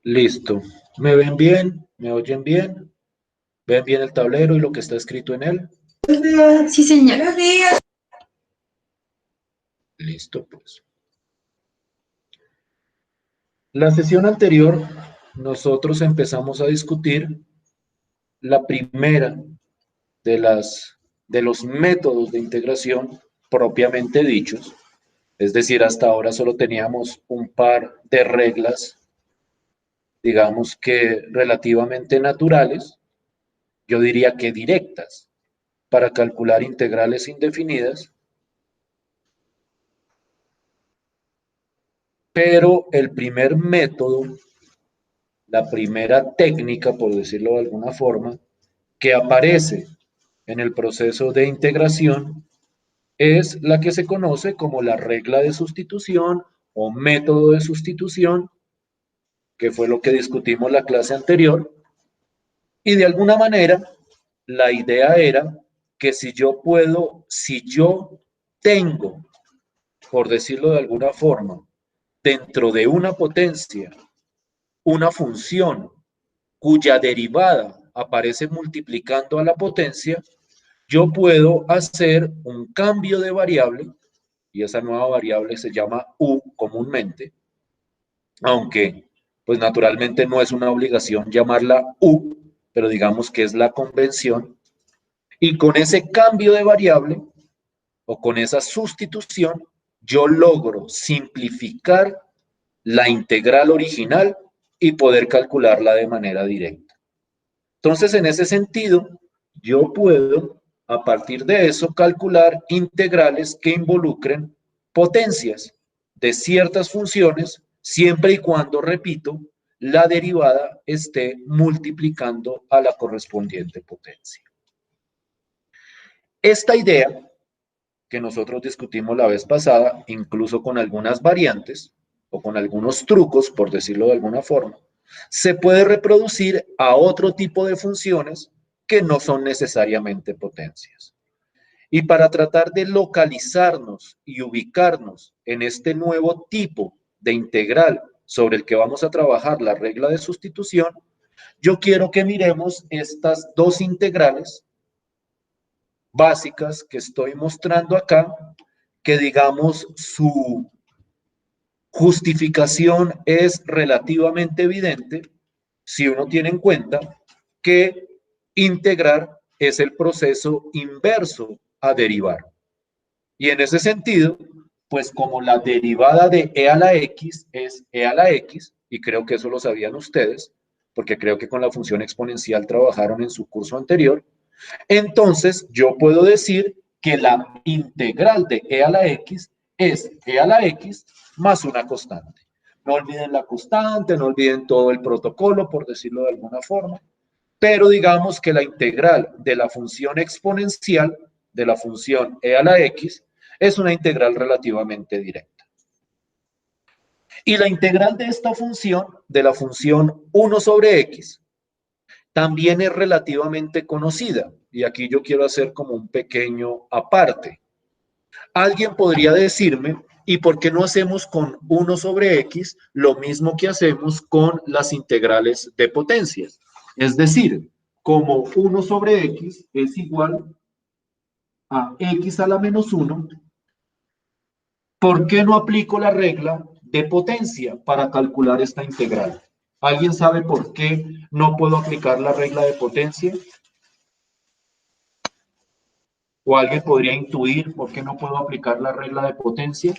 Listo. ¿Me ven bien? ¿Me oyen bien? ¿Ven bien el tablero y lo que está escrito en él? Sí, señora. Listo, pues. La sesión anterior, nosotros empezamos a discutir la primera de los métodos de integración propiamente dichos. Es decir, hasta ahora solo teníamos un par de reglas, digamos que relativamente naturales, yo diría que directas, para calcular integrales indefinidas. Pero el primer método, la primera técnica, por decirlo de alguna forma, que aparece en el proceso de integración es la que se conoce como la regla de sustitución o método de sustitución, que fue lo que discutimos la clase anterior. Y de alguna manera, la idea era que si yo tengo, por decirlo de alguna forma, dentro de una potencia, una función cuya derivada aparece multiplicando a la potencia, yo puedo hacer un cambio de variable, y esa nueva variable se llama u comúnmente, aunque pues naturalmente no es una obligación llamarla u, pero digamos que es la convención, y con ese cambio de variable o con esa sustitución, yo logro simplificar la integral original y poder calcularla de manera directa. Entonces, en ese sentido, yo puedo, a partir de eso, calcular integrales que involucren potencias de ciertas funciones, siempre y cuando, repito, la derivada esté multiplicando a la correspondiente potencia. Esta idea que nosotros discutimos la vez pasada, incluso con algunas variantes o con algunos trucos, por decirlo de alguna forma, se puede reproducir a otro tipo de funciones que no son necesariamente potencias. Y para tratar de localizarnos y ubicarnos en este nuevo tipo de integral sobre el que vamos a trabajar la regla de sustitución, yo quiero que miremos estas dos integrales básicas que estoy mostrando acá, que digamos su justificación es relativamente evidente si uno tiene en cuenta que integrar es el proceso inverso a derivar. Y en ese sentido, pues como la derivada de e a la x es e a la x, y creo que eso lo sabían ustedes, porque creo que con la función exponencial trabajaron en su curso anterior, entonces yo puedo decir que la integral de e a la x es e a la x más una constante. No olviden la constante, no olviden todo el protocolo, por decirlo de alguna forma, pero digamos que la integral de la función exponencial de la función e a la x es una integral relativamente directa. Y la integral de esta función, de la función 1 sobre x, también es relativamente conocida. Y aquí yo quiero hacer como un pequeño aparte. Alguien podría decirme, ¿y por qué no hacemos con 1 sobre x lo mismo que hacemos con las integrales de potencias? Es decir, como 1 sobre x es igual a x a la menos 1, ¿por qué no aplico la regla de potencia para calcular esta integral? ¿Alguien sabe por qué no puedo aplicar la regla de potencia? ¿O alguien podría intuir por qué no puedo aplicar la regla de potencia?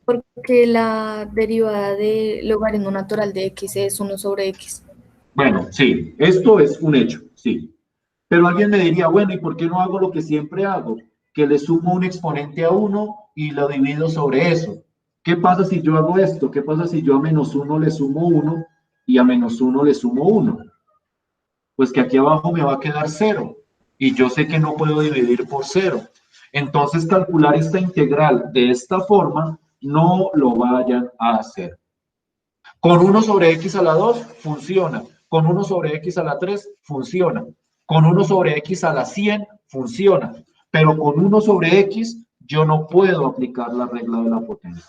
Porque la derivada de logaritmo natural de x es 1 sobre x. Bueno, sí, esto es un hecho, sí. Pero alguien me diría, bueno, ¿y por qué no hago lo que siempre hago? Que le sumo un exponente a 1 y lo divido sobre eso. ¿Qué pasa si yo hago esto? ¿Qué pasa si yo a menos 1 le sumo 1 y a menos 1 le sumo 1? Pues que aquí abajo me va a quedar 0. Y yo sé que no puedo dividir por 0. Entonces, calcular esta integral de esta forma, no lo vayan a hacer. Con 1 sobre x a la 2 funciona. Con 1 sobre x a la 3 funciona. Con 1 sobre x a la 100 funciona. Pero con 1 sobre x yo no puedo aplicar la regla de la potencia.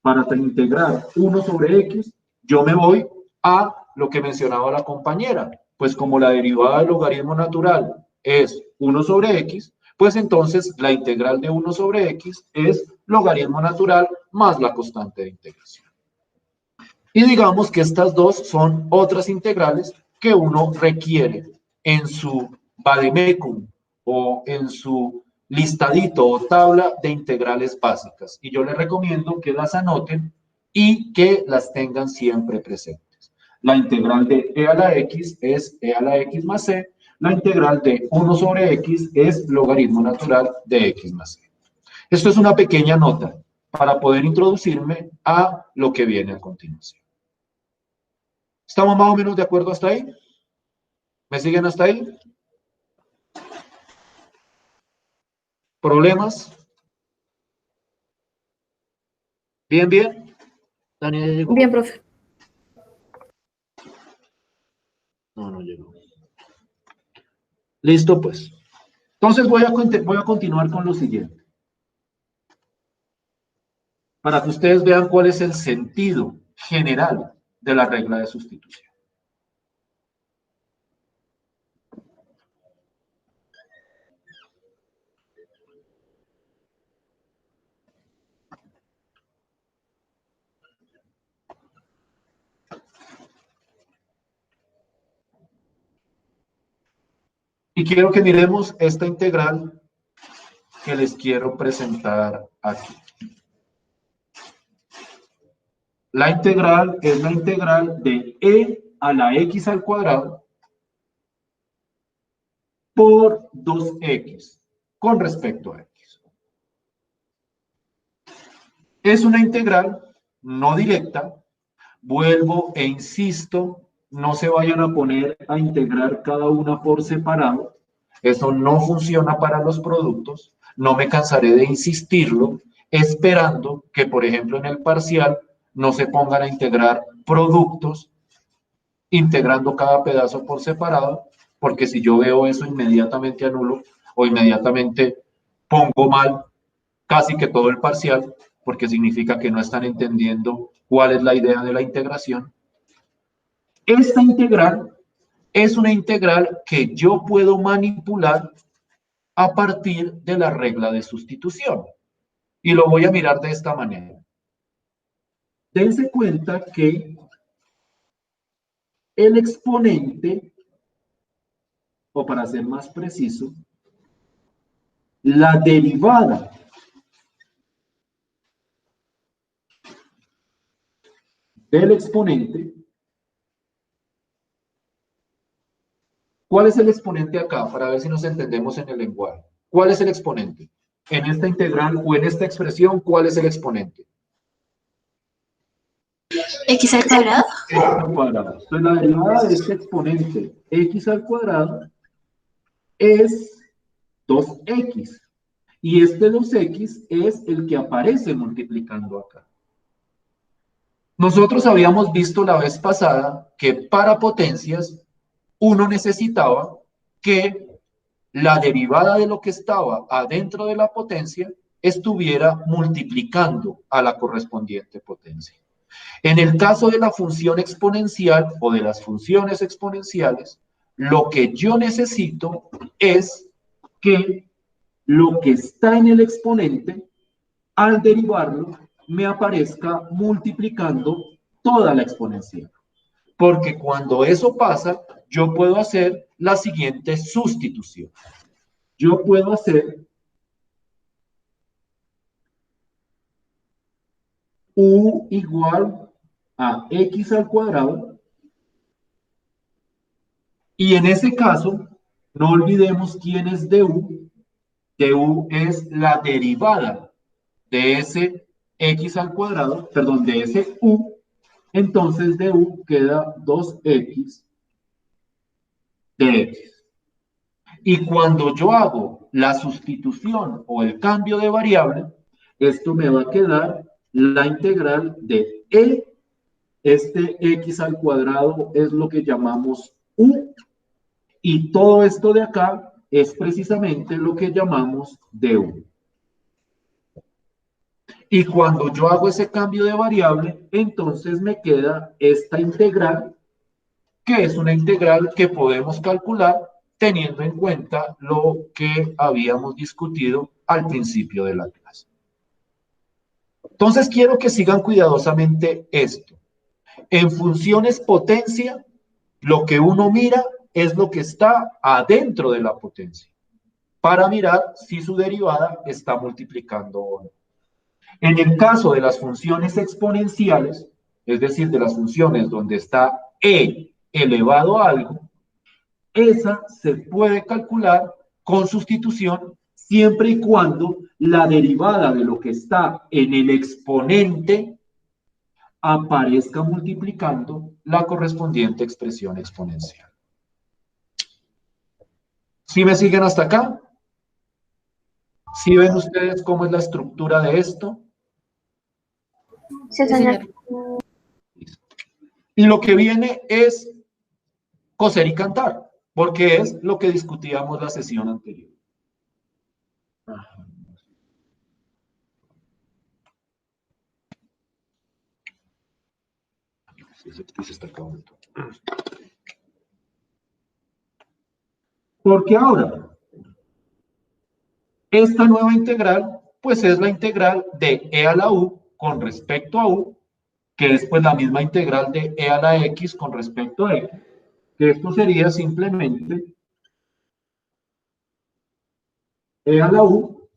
Para integrar 1 sobre x, yo me voy a lo que mencionaba la compañera, pues como la derivada del logaritmo natural es 1 sobre x, pues entonces la integral de 1 sobre x es logaritmo natural más la constante de integración. Y digamos que estas dos son otras integrales que uno requiere en su vademecum o en su listadito o tabla de integrales básicas. Y yo les recomiendo que las anoten y que las tengan siempre presentes. La integral de e a la x es e a la x más c. La integral de 1 sobre x es logaritmo natural de x más c. Esto es una pequeña nota para poder introducirme a lo que viene a continuación. ¿Estamos más o menos de acuerdo hasta ahí? ¿Me siguen hasta ahí? ¿Problemas? ¿Bien, bien? ¿Daniel llegó? Bien, profe. No, no llegó. Listo, pues. Entonces voy a continuar con lo siguiente. Para que ustedes vean cuál es el sentido general de la regla de sustitución. Y quiero que miremos esta integral que les quiero presentar aquí. La integral es la integral de e a la x al cuadrado por 2x con respecto a x. Es una integral no directa. Vuelvo e insisto, no se vayan a poner a integrar cada una por separado. Eso no funciona para los productos. No me cansaré de insistirlo, esperando que, por ejemplo, en el parcial no se pongan a integrar productos integrando cada pedazo por separado, porque si yo veo eso inmediatamente anulo o inmediatamente pongo mal casi que todo el parcial, porque significa que no están entendiendo cuál es la idea de la integración. Esta integral es una integral que yo puedo manipular a partir de la regla de sustitución. Y lo voy a mirar de esta manera. Dense cuenta que el exponente, o para ser más preciso, la derivada del exponente. ¿Cuál es el exponente acá? Para ver si nos entendemos en el lenguaje. ¿Cuál es el exponente? En esta integral o en esta expresión, ¿cuál es el exponente? X al cuadrado. X al cuadrado. Entonces, la derivada de este exponente x al cuadrado es 2x. Y este 2x es el que aparece multiplicando acá. Nosotros habíamos visto la vez pasada que para potencias uno necesitaba que la derivada de lo que estaba adentro de la potencia estuviera multiplicando a la correspondiente potencia. En el caso de la función exponencial o de las funciones exponenciales, lo que yo necesito es que lo que está en el exponente, al derivarlo, me aparezca multiplicando toda la exponencial. Porque cuando eso pasa, yo puedo hacer la siguiente sustitución. Yo puedo hacer u igual a x al cuadrado. Y en ese caso, no olvidemos quién es du. Du es la derivada de ese x al cuadrado, perdón, de ese u. Entonces de u queda 2x de x. Y cuando yo hago la sustitución o el cambio de variable, esto me va a quedar la integral de e. Este x al cuadrado es lo que llamamos u. Y todo esto de acá es precisamente lo que llamamos du. Y cuando yo hago ese cambio de variable, entonces me queda esta integral que es una integral que podemos calcular teniendo en cuenta lo que habíamos discutido al principio de la clase. Entonces quiero que sigan cuidadosamente esto. En funciones potencia, lo que uno mira es lo que está adentro de la potencia, para mirar si su derivada está multiplicando o no. En el caso de las funciones exponenciales, es decir, de las funciones donde está e elevado a algo, esa se puede calcular con sustitución siempre y cuando la derivada de lo que está en el exponente aparezca multiplicando la correspondiente expresión exponencial. ¿Sí me siguen hasta acá? ¿Sí ven ustedes cómo es la estructura de esto? Sí, señor. Y lo que viene es coser y cantar, porque es lo que discutíamos la sesión anterior. Porque ahora, esta nueva integral, pues es la integral de e a la u con respecto a u, que es pues la misma integral de e a la x con respecto a x, que esto sería simplemente e a la u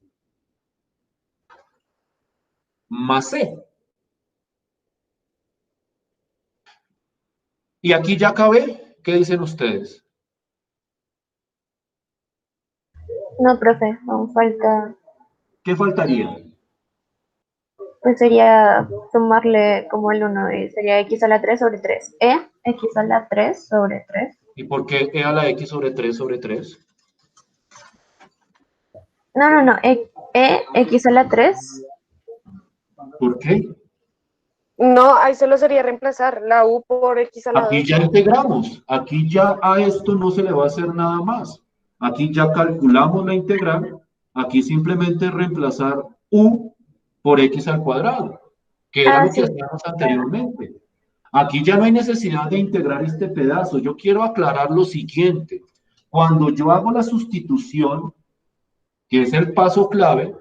más c. Y aquí ya acabé. ¿Qué dicen ustedes? No, profe, aún falta, ¿Qué faltaría? pues sería sumarle como el 1 y sería x a la 3 sobre 3. X a la 3 sobre 3. ¿Y por qué e a la x sobre 3 sobre 3? No, x a la 3. ¿Por qué? No, ahí solo sería reemplazar la u por x a la Aquí 2. ya integramos. Aquí ya a esto no se le va a hacer nada más. Aquí ya calculamos la integral. Aquí simplemente reemplazar u por x al cuadrado, que era lo que Sí. hacíamos anteriormente. Aquí ya no hay necesidad de integrar este pedazo. Yo quiero aclarar lo siguiente. Cuando yo hago la sustitución, que es el paso clave,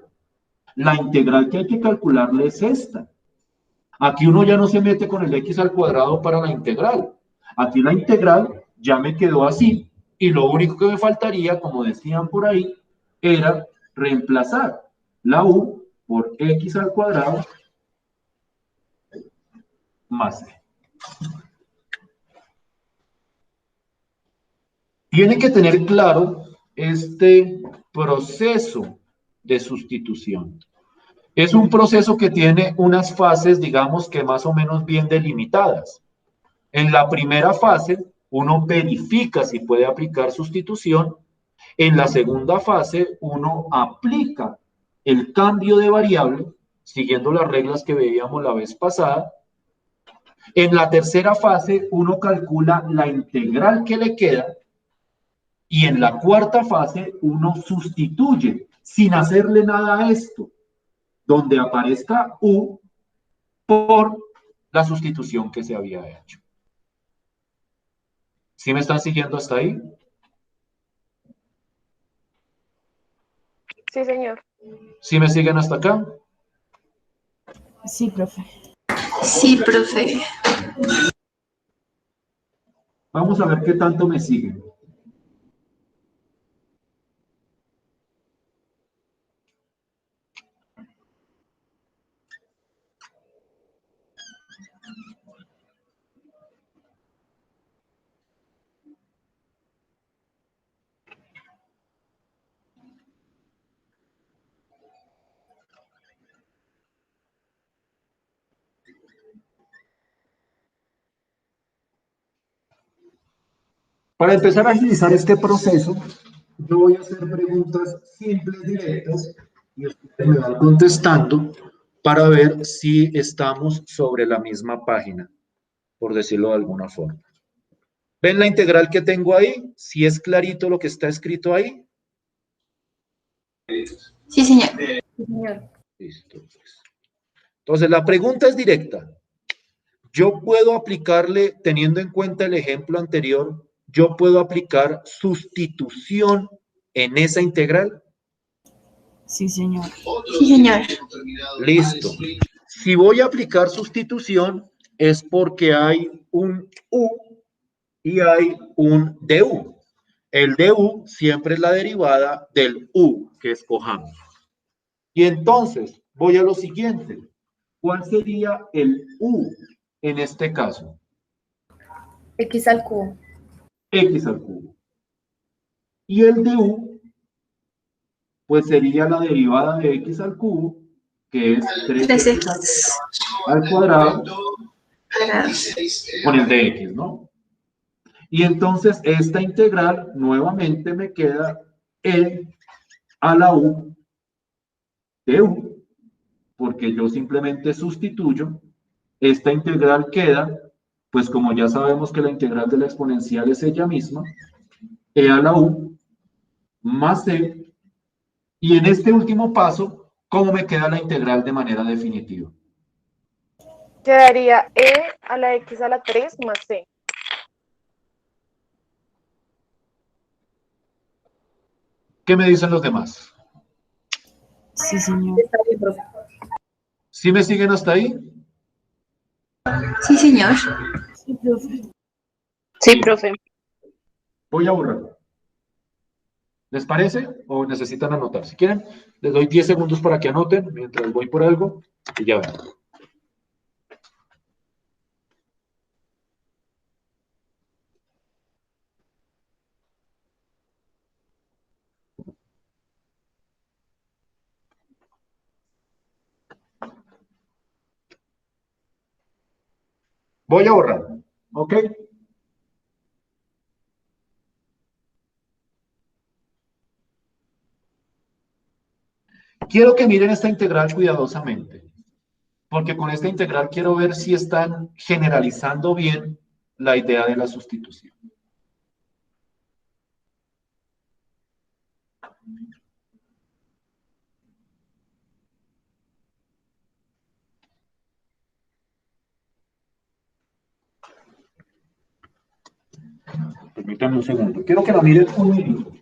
la integral que hay que calcularle es esta. Aquí uno ya no se mete con el x al cuadrado para la integral. Aquí la integral ya me quedó así. Y lo único que me faltaría, como decían por ahí, era reemplazar la u por x al cuadrado más c. Tienen que tener claro este proceso de sustitución. Es un proceso que tiene unas fases, digamos que más o menos bien delimitadas. En la primera fase, uno verifica si puede aplicar sustitución. En la segunda fase, uno aplica el cambio de variable, siguiendo las reglas que veíamos la vez pasada. En la tercera fase, uno calcula la integral que le queda. Y en la cuarta fase, uno sustituye, sin hacerle nada a esto, donde aparezca u por la sustitución que se había hecho. ¿Sí me están siguiendo hasta ahí? Sí, señor. ¿Sí me siguen hasta acá? Sí, profe. Sí, profe. Vamos a ver qué tanto me siguen. Para empezar a agilizar este proceso, yo voy a hacer preguntas simples, directas, y ustedes me van contestando para ver si estamos sobre la misma página, por decirlo de alguna forma. ¿Ven la integral que tengo ahí? ¿Si es clarito lo que está escrito ahí? Sí, señor. Sí, señor. Listo, pues. Entonces, la pregunta es directa. yo puedo aplicarle, teniendo en cuenta el ejemplo anterior, yo puedo aplicar sustitución en esa integral. Sí, señor. Sí, señor. Listo. Si voy a aplicar sustitución es porque hay un u y hay un du. El du siempre es la derivada del u que escojamos. Y entonces voy a lo siguiente. ¿Cuál sería el u en este caso? X al cubo. X al cubo. Y el du, pues sería la derivada de x al cubo, que es 3x 3x al cuadrado cuadrado. con el de x, ¿no? Y entonces esta integral nuevamente me queda e a la u de u, porque yo simplemente sustituyo. Esta integral queda, pues como ya sabemos que la integral de la exponencial es ella misma, e a la u más c, y en este último paso, ¿cómo me queda la integral de manera definitiva? Quedaría e a la x a la 3 más c. ¿Qué me dicen los demás? Sí, señor. Está bien, profe. ¿Sí me siguen hasta ahí? Sí, señor. Sí, profe. Sí, profe. Voy a borrar. ¿Les parece? ¿O necesitan anotar? Si quieren, les doy 10 segundos para que anoten mientras voy por algo y ya ven. Voy a borrar. ¿Ok? Quiero que miren esta integral cuidadosamente, porque con esta integral quiero ver si están generalizando bien la idea de la sustitución. Permítanme un segundo. Quiero que la miren un minuto.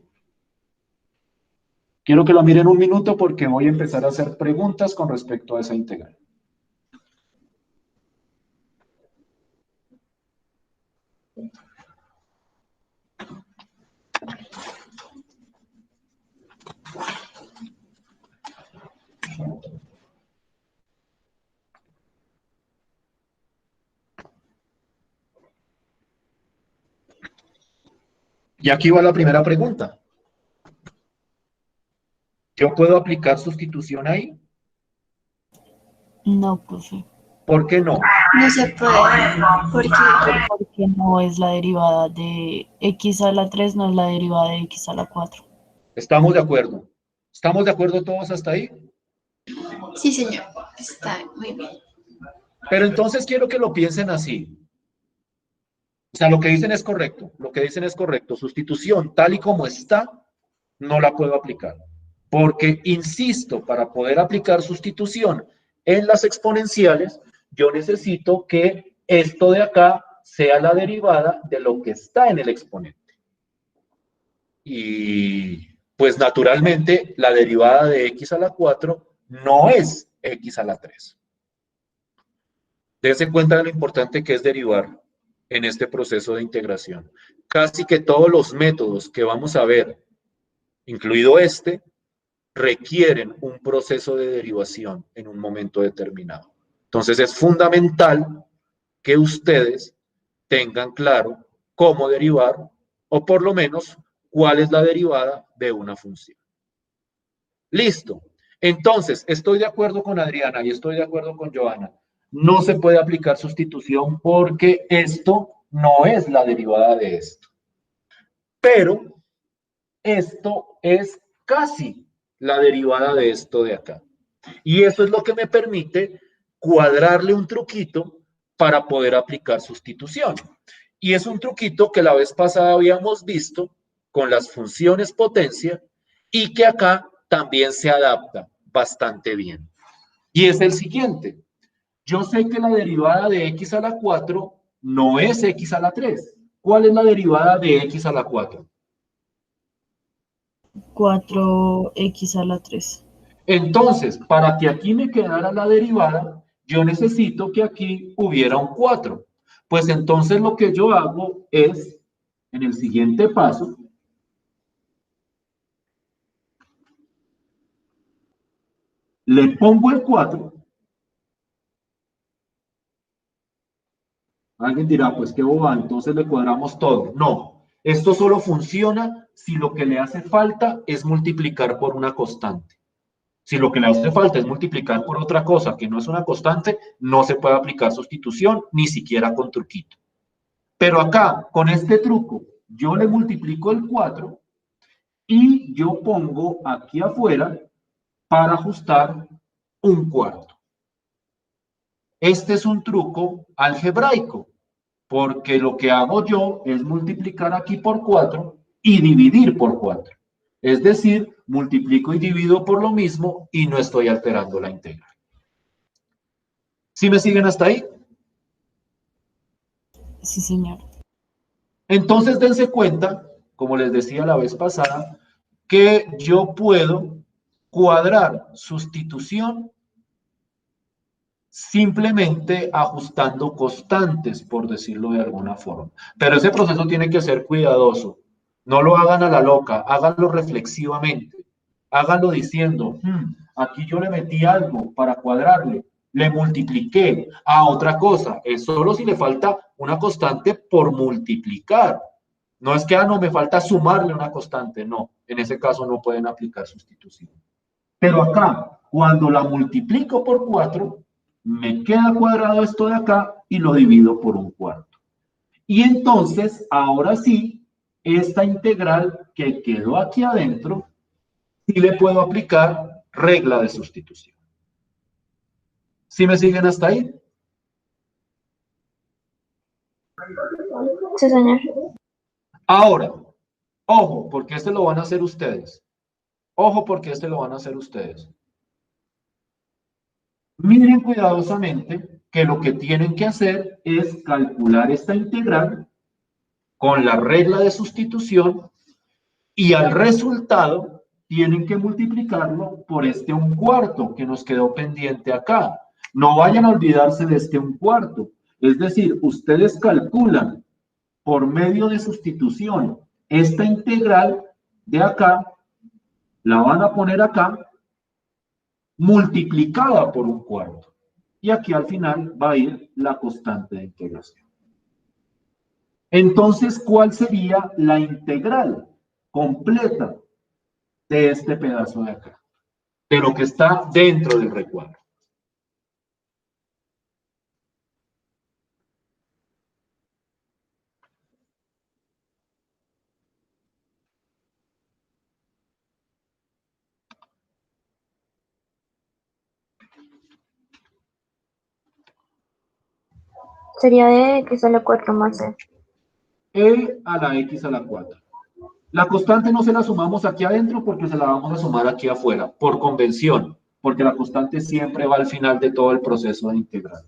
Quiero que la miren un minuto porque voy a empezar a hacer preguntas con respecto a esa integral. Y aquí va la primera pregunta. ¿Yo puedo aplicar sustitución ahí? No, profe. ¿Por qué no? No se puede. Porque Porque no es la derivada de x a la 3, no es la derivada de x a la 4. ¿Estamos de acuerdo? ¿Estamos de acuerdo todos hasta ahí? sí, señor. Está muy bien. Pero entonces quiero que lo piensen así. O sea, lo que dicen es correcto. Lo que dicen es correcto. Sustitución tal y como está, no la puedo aplicar. Porque, insisto, para poder aplicar sustitución en las exponenciales, yo necesito que esto de acá sea la derivada de lo que está en el exponente. Y pues naturalmente la derivada de x a la 4 no es x a la 3. Dense cuenta de lo importante que es derivar en este proceso de integración. Casi que todos los métodos que vamos a ver, incluido este, requieren un proceso de derivación en un momento determinado. Entonces es fundamental que ustedes tengan claro cómo derivar o por lo menos cuál es la derivada de una función. Listo. Entonces, estoy de acuerdo con Adriana y estoy de acuerdo con Joana. No se puede aplicar sustitución porque esto no es la derivada de esto. Pero esto es casi la derivada de esto de acá. Y eso es lo que me permite cuadrarle un truquito para poder aplicar sustitución. Y es un truquito que la vez pasada habíamos visto con las funciones potencia y que acá también se adapta bastante bien. Y es el siguiente. Yo sé que la derivada de x a la 4 no es x a la 3. ¿Cuál es la derivada de x a la 4? 4x a la 3. Entonces, para que aquí me quedara la derivada, yo necesito que aquí hubiera un 4. Pues entonces lo que yo hago es, en el siguiente paso, le pongo el 4. Alguien dirá, pues qué boba, entonces le cuadramos todo. No, esto solo funciona si lo que le hace falta es multiplicar por una constante. Si lo que le hace falta es multiplicar por otra cosa que no es una constante, no se puede aplicar sustitución, ni siquiera con truquito. Pero acá, con este truco, yo le multiplico el 4 y yo pongo aquí afuera para ajustar un cuarto. Este es un truco algebraico, porque lo que hago yo es multiplicar aquí por 4 y dividir por 4. Es decir, multiplico y divido por lo mismo y no estoy alterando la integral. ¿Sí me siguen hasta ahí? Sí, señor. Entonces dense cuenta, como les decía la vez pasada, que yo puedo cuadrar sustitución simplemente ajustando constantes, por decirlo de alguna forma. Pero ese proceso tiene que ser cuidadoso. No lo hagan a la loca, háganlo reflexivamente. Háganlo diciendo, aquí yo le metí algo para cuadrarle, le multipliqué a otra cosa. Es solo si le falta una constante por multiplicar. No es que, no, me falta sumarle una constante. No, en ese caso no pueden aplicar sustitución. Pero acá, cuando la multiplico por 4, me queda cuadrado esto de acá y lo divido por un cuarto. Y entonces, ahora sí, esta integral que quedó aquí adentro, sí le puedo aplicar regla de sustitución. ¿Sí me siguen hasta ahí? Sí, señor. Ahora, ojo, porque este lo van a hacer ustedes. Ojo, porque este lo van a hacer ustedes. Miren cuidadosamente que lo que tienen que hacer es calcular esta integral con la regla de sustitución y al resultado tienen que multiplicarlo por este un cuarto que nos quedó pendiente acá. No vayan a olvidarse de este un cuarto. Es decir, ustedes calculan por medio de sustitución esta integral de acá, la van a poner acá, multiplicada por un cuarto. Y aquí al final va a ir la constante de integración. Entonces, ¿cuál sería la integral completa de este pedazo de acá? De lo que está dentro del recuadro. Sería de x a la 4 más c. E a la x a la 4. La constante no se la sumamos aquí adentro porque se la vamos a sumar aquí afuera, por convención, porque la constante siempre va al final de todo el proceso de integral.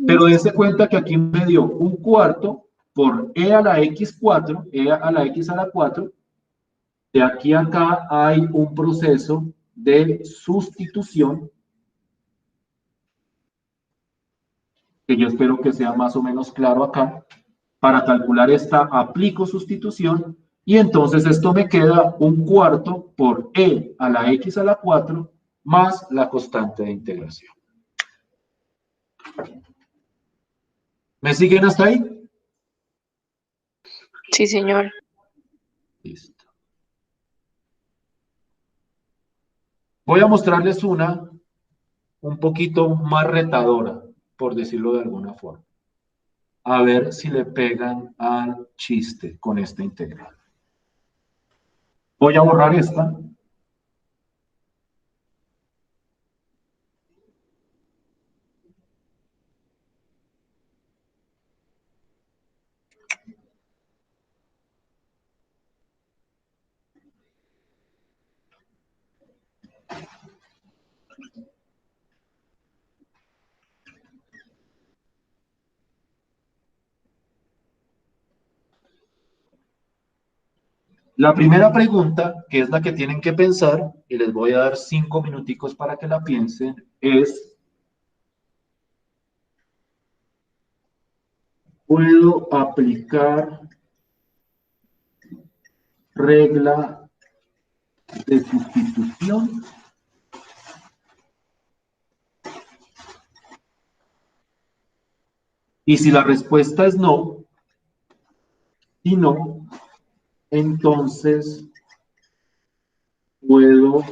Pero dése cuenta que aquí me dio un cuarto por e a la x4, e a la x a la 4. De aquí a acá hay un proceso de sustitución que yo espero que sea más o menos claro acá. Para calcular esta aplico sustitución y entonces esto me queda un cuarto por e a la x a la 4 más la constante de integración. ¿Me siguen hasta ahí? Sí, señor. Listo. Voy a mostrarles una un poquito más retadora, por decirlo de alguna forma. A ver si le pegan al chiste con esta integral. Voy a borrar esta. La primera pregunta, que es la que tienen que pensar, y les voy a dar 5 minuticos para que la piensen, es, ¿puedo aplicar regla de sustitución? Y si la respuesta es no, si no, entonces puedo,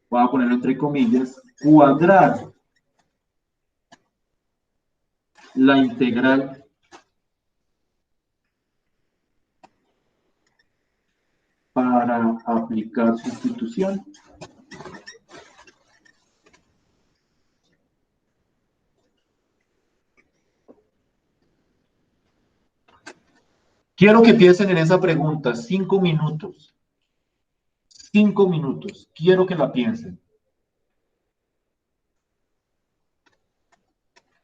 voy a ponerlo entre comillas, cuadrar la integral para aplicar sustitución. Quiero que piensen en esa pregunta, 5 minutos. 5 minutos, quiero que la piensen.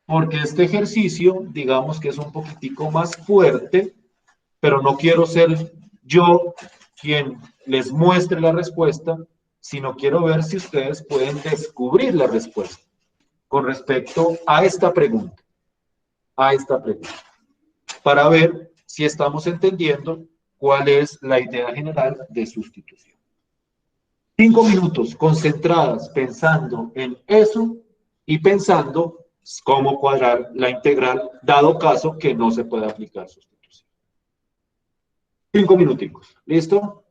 Porque este ejercicio, digamos que es un poquitico más fuerte, pero no quiero ser yo quien les muestre la respuesta, sino quiero ver si ustedes pueden descubrir la respuesta con respecto a esta pregunta, para ver si estamos entendiendo cuál es la idea general de sustitución. 5 minutos concentradas pensando en eso y pensando cómo cuadrar la integral, dado caso que no se pueda aplicar sustitución. 5 minuticos. ¿Listo?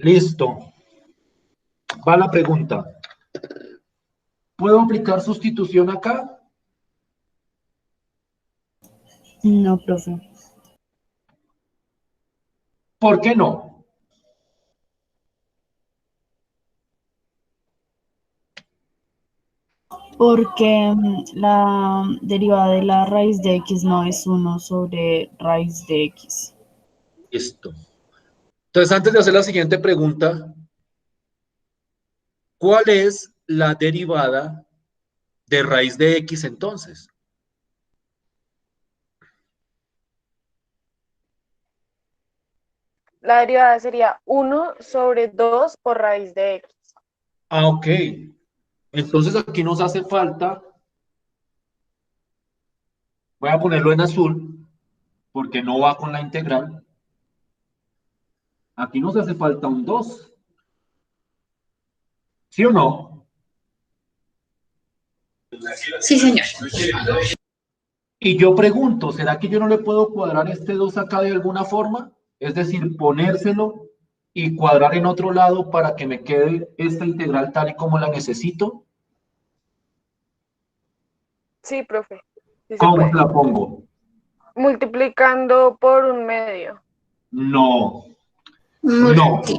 Listo. Va la pregunta. ¿Puedo aplicar sustitución acá? No, profe. ¿Por qué no? Porque la derivada de la raíz de x no es uno sobre raíz de x. Listo. Entonces, antes de hacer la siguiente pregunta, ¿cuál es la derivada de raíz de x entonces? La derivada sería 1/2 por raíz de x. Ah, ok. Entonces aquí nos hace falta, voy a ponerlo en azul, porque no va con la integral. Aquí nos hace falta un 2. ¿Sí o no? Sí, señor. Y yo pregunto, ¿será que yo no le puedo cuadrar este 2 acá de alguna forma? Es decir, ponérselo y cuadrar en otro lado para que me quede esta integral tal y como la necesito. Sí, profe. Sí se ¿Cómo puede. la pongo? Multiplicando por 1/2. No, no. Multi.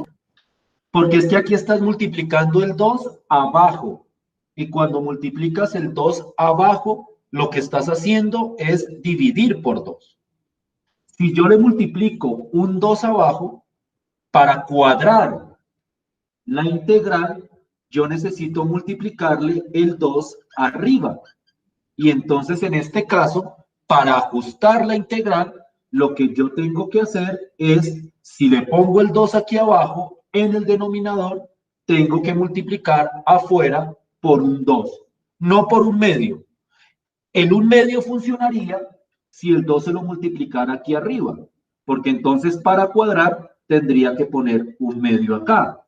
Porque es que aquí estás multiplicando el 2 abajo. Y cuando multiplicas el 2 abajo, lo que estás haciendo es dividir por 2. Si yo le multiplico un 2 abajo, para cuadrar la integral, yo necesito multiplicarle el 2 arriba. Y entonces en este caso, para ajustar la integral, lo que yo tengo que hacer es, si le pongo el 2 aquí abajo, en el denominador, tengo que multiplicar afuera por un 2, no por un medio. El un medio funcionaría si el 2 se lo multiplicara aquí arriba, porque entonces para cuadrar tendría que poner un medio acá.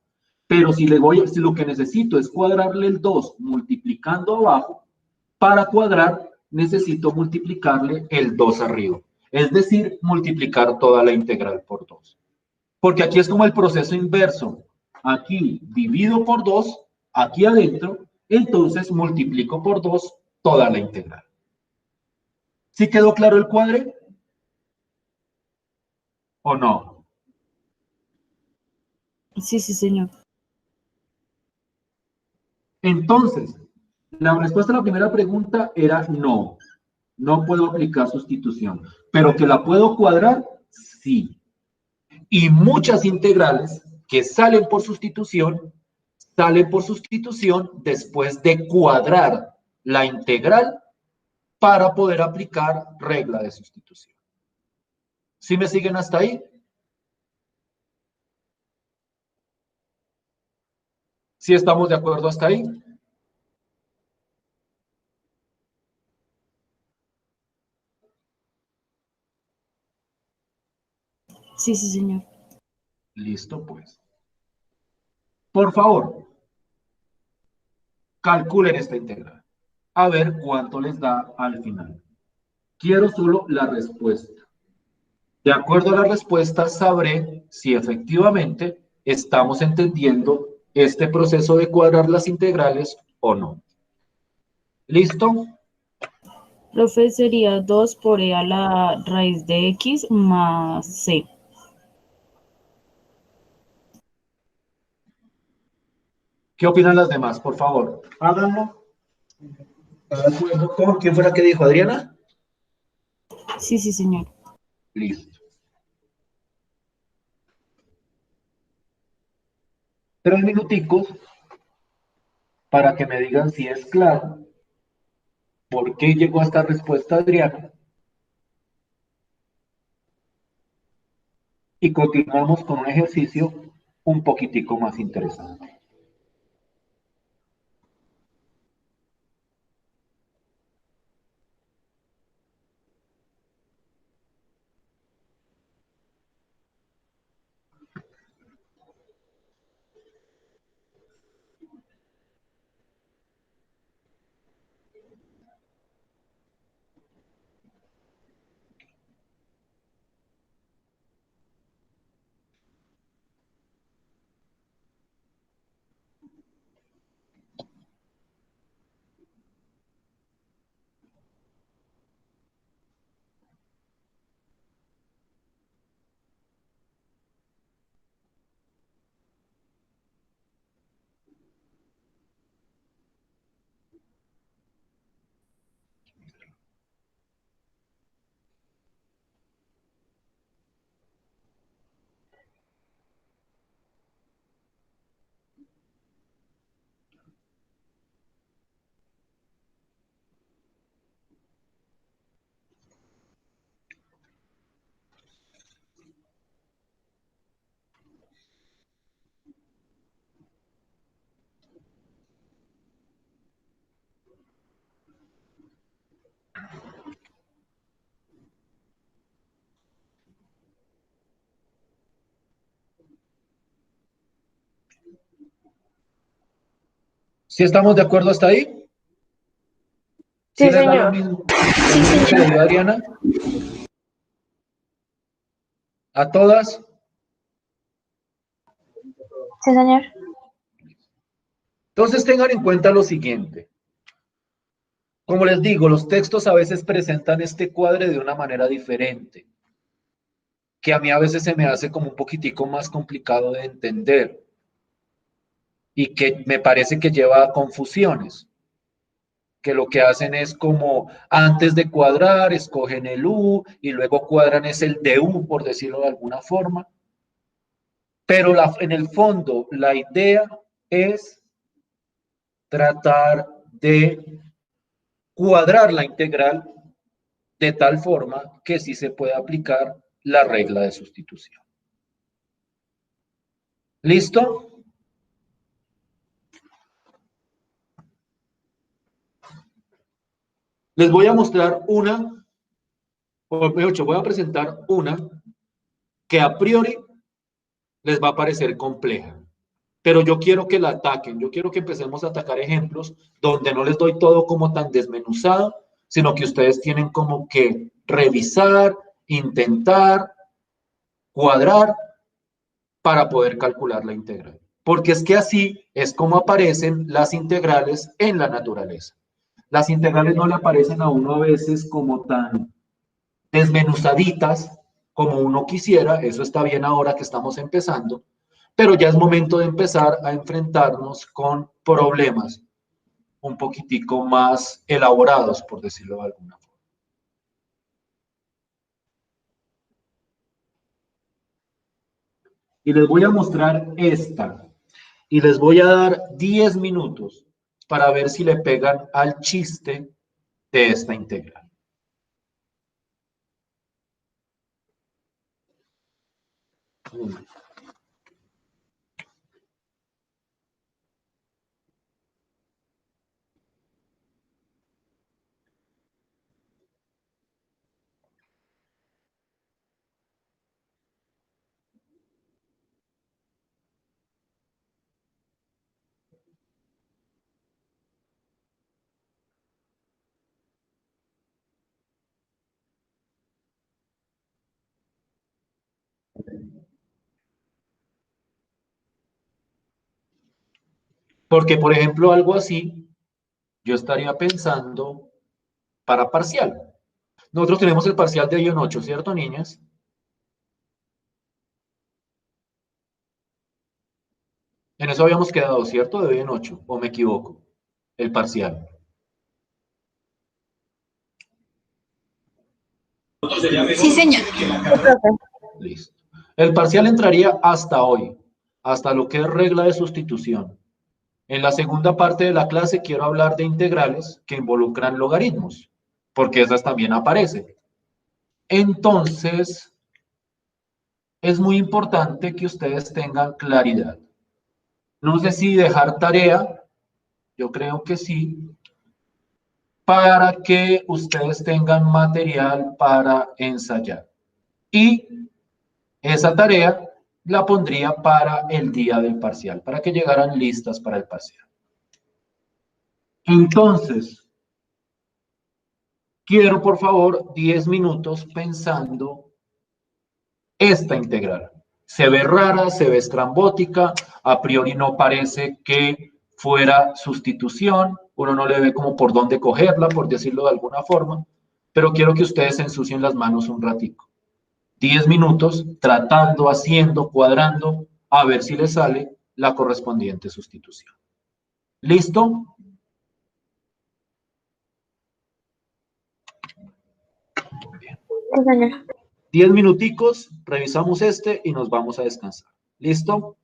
Pero si lo que necesito es cuadrarle el 2 multiplicando abajo, para cuadrar necesito multiplicarle el 2 arriba. Es decir, multiplicar toda la integral por 2. Porque aquí es como el proceso inverso. Aquí divido por 2, aquí adentro, entonces multiplico por 2 toda la integral. ¿Sí quedó claro el cuadre? ¿O no? Sí, sí, señor. Entonces, la respuesta a la primera pregunta era no. No puedo aplicar sustitución. Pero que la puedo cuadrar, sí. Y muchas integrales que salen por sustitución después de cuadrar la integral para poder aplicar regla de sustitución. ¿Sí me siguen hasta ahí? ¿Sí estamos de acuerdo hasta ahí? Sí, sí, señor. Listo, pues. Por favor, calculen esta integral. A ver cuánto les da al final. Quiero solo la respuesta. De acuerdo a la respuesta, sabré si efectivamente estamos entendiendo este proceso de cuadrar las integrales o no. ¿Listo? Profe, sería 2 por e a la raíz de x más c. ¿Qué opinan las demás? Por favor, háganlo. ¿Están de acuerdo con quién fue la que dijo, Adriana? Sí, sí, señor. Listo. 3 minuticos para que me digan si es claro por qué llegó a esta respuesta Adriana. Y continuamos con un ejercicio un poquitico más interesante. ¿Sí estamos de acuerdo hasta ahí? ¿Sí Sí, les da lo señor. mismo, lo mismo que le dio Adriana? ¿A todas? Sí, señor. Entonces tengan en cuenta lo siguiente. Como les digo, los textos a veces presentan este cuadre de una manera diferente, que a mí a veces se me hace como un poquitico más complicado de entender y que me parece que lleva a confusiones, que lo que hacen es como antes de cuadrar, escogen el U y luego cuadran es el de U, por decirlo de alguna forma. Pero en el fondo, la idea es tratar de cuadrar la integral de tal forma que sí se pueda aplicar la regla de sustitución. ¿Listo? Les voy a mostrar una, o mejor dicho, voy a presentar una que a priori les va a parecer compleja, pero yo quiero que la ataquen, yo quiero que empecemos a atacar ejemplos donde no les doy todo como tan desmenuzado, sino que ustedes tienen como que revisar, intentar, cuadrar para poder calcular la integral. Porque es que así es como aparecen las integrales en la naturaleza. Las integrales no le aparecen a uno a veces como tan desmenuzaditas como uno quisiera, eso está bien ahora que estamos empezando, pero ya es momento de empezar a enfrentarnos con problemas un poquitico más elaborados, por decirlo de alguna forma. Y les voy a mostrar esta. Y les voy a dar 10 minutos para ver si le pegan al chiste de esta integral. Porque, por ejemplo, algo así, yo estaría pensando para parcial. Nosotros tenemos el parcial de I-8, ¿cierto, niñas? En eso habíamos quedado, ¿cierto? De I-8, ¿o me equivoco? El parcial. Sí, señor. Sí, profe. Listo. El parcial entraría hasta hoy, hasta lo que es regla de sustitución. En la segunda parte de la clase quiero hablar de integrales que involucran logaritmos, porque esas también aparecen. Entonces, es muy importante que ustedes tengan claridad. No sé si dejar tarea, yo creo que sí, para que ustedes tengan material para ensayar. Y esa tarea la pondría para el día del parcial, para que llegaran listas para el parcial. Entonces, quiero por favor 10 minutos pensando esta integral. Se ve rara, se ve estrambótica, a priori no parece que fuera sustitución, uno no le ve como por dónde cogerla, por decirlo de alguna forma, pero quiero que ustedes se ensucien las manos un ratico. 10 minutos tratando, haciendo, cuadrando, a ver si les sale la correspondiente sustitución. ¿Listo? Sí, señor. 10 minuticos, revisamos este y nos vamos a descansar. ¿Listo?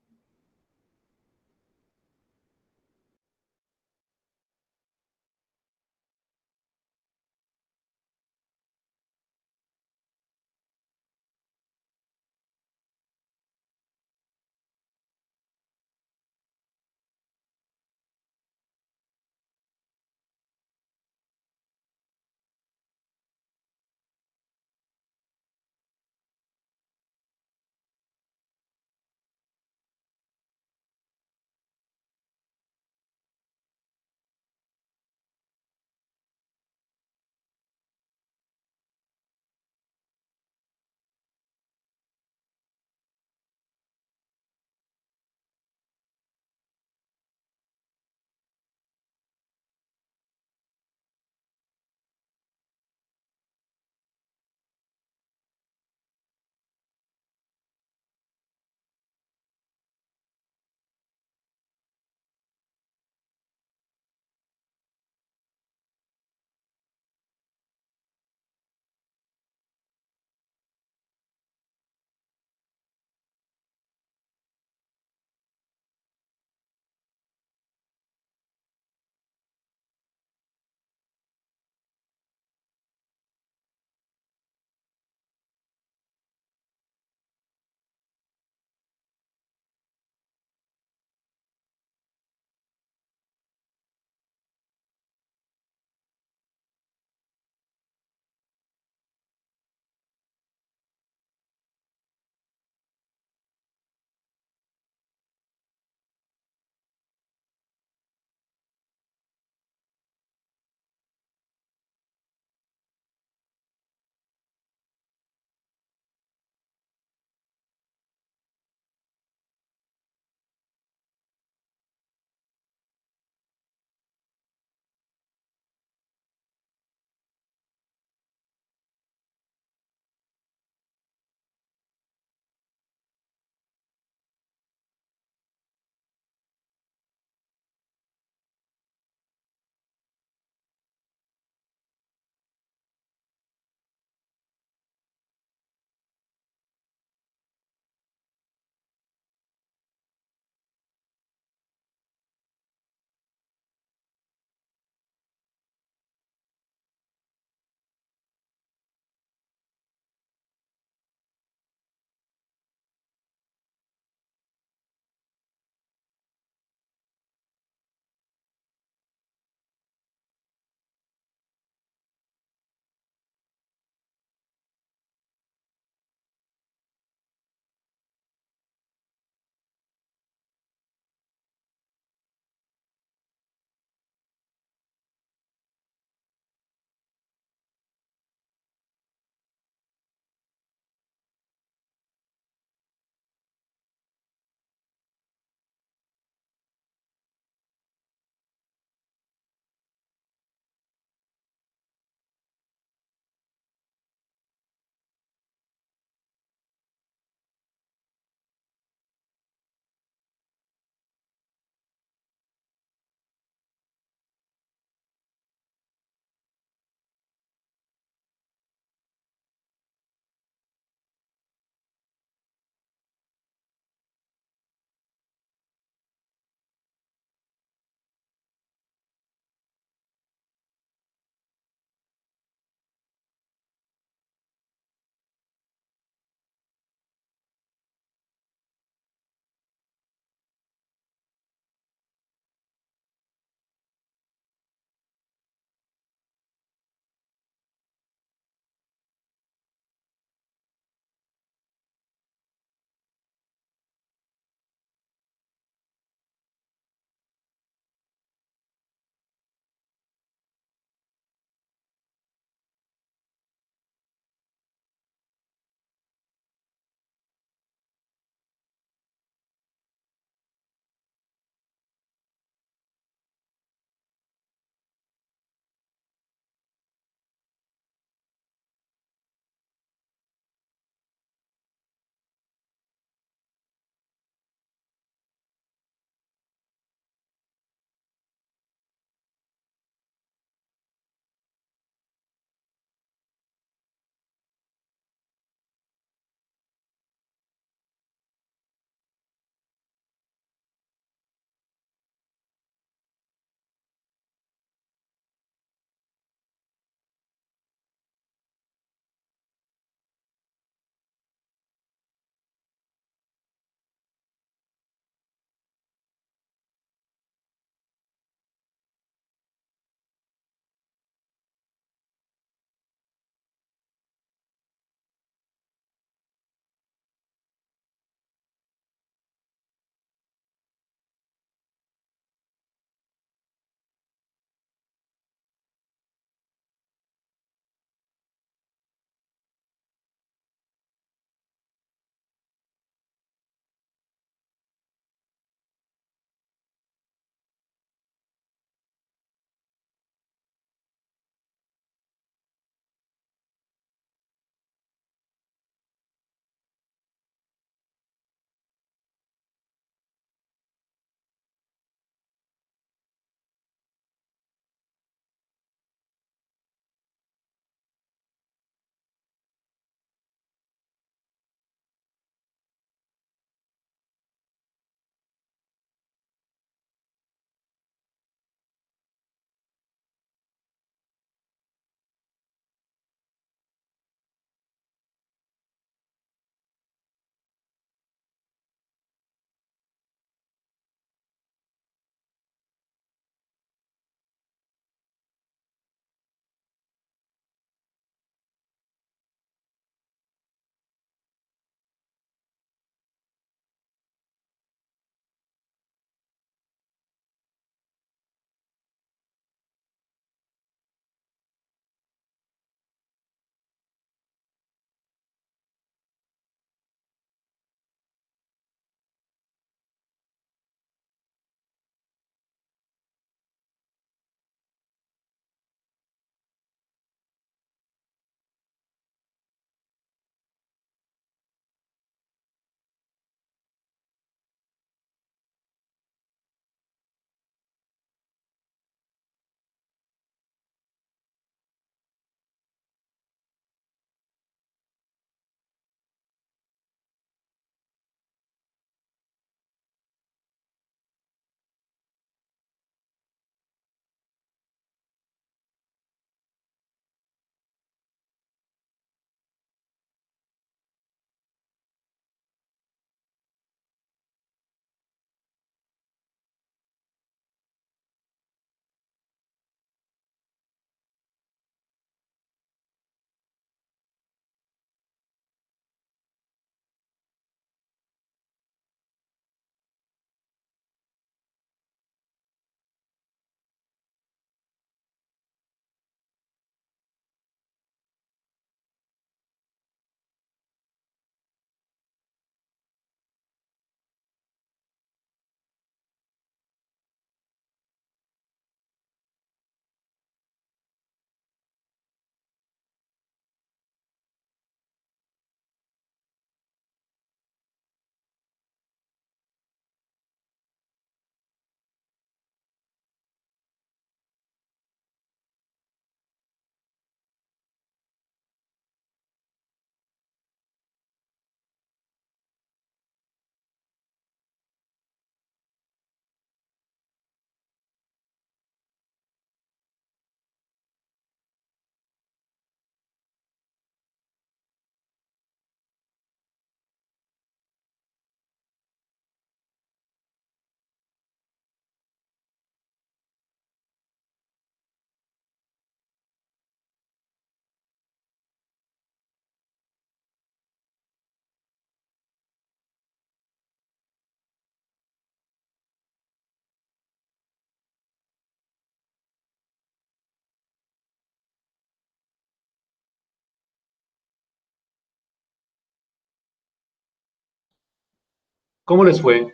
¿Cómo les fue?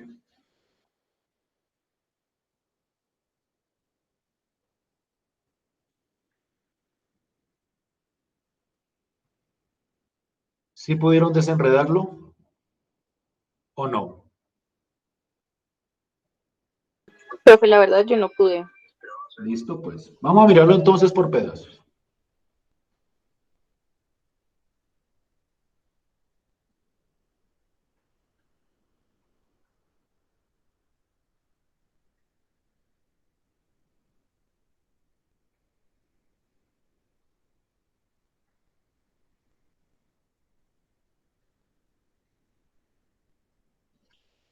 ¿Sí pudieron desenredarlo o no? Profe, la verdad yo no pude. Listo, pues. Vamos a mirarlo entonces por pedazos.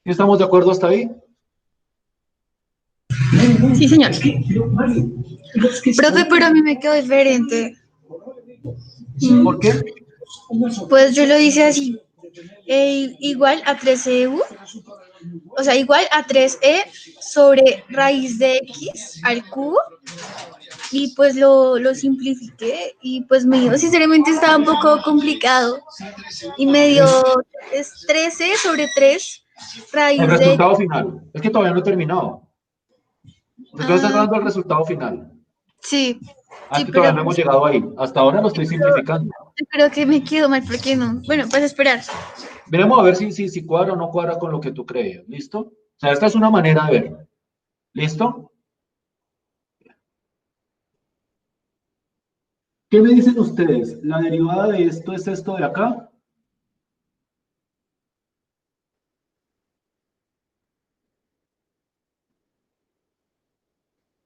¿Sí estamos de acuerdo hasta ahí? Sí, señor. Profe, pero a mí me quedó diferente. ¿Por qué? Pues yo lo hice así. Igual a 13u, o sea, igual a 3e sobre raíz de x al cubo. Y pues lo simplifiqué y pues me dio, sinceramente estaba un poco complicado. Y me dio es 13 sobre 3 El raíz de... resultado final. Es que todavía no he terminado. Entonces estás Ah, dando el resultado final. sí, Ah, es sí, que pero todavía no hemos llegado ahí. Hasta ahora lo estoy simplificando. yo creo que me quedo mal porque no. Bueno, pues esperar. Veremos a ver si cuadra o no cuadra con lo que tú crees. ¿Listo? O sea, esta es una manera de verlo. ¿Listo? ¿Qué me dicen ustedes? ¿La derivada de esto es esto de acá?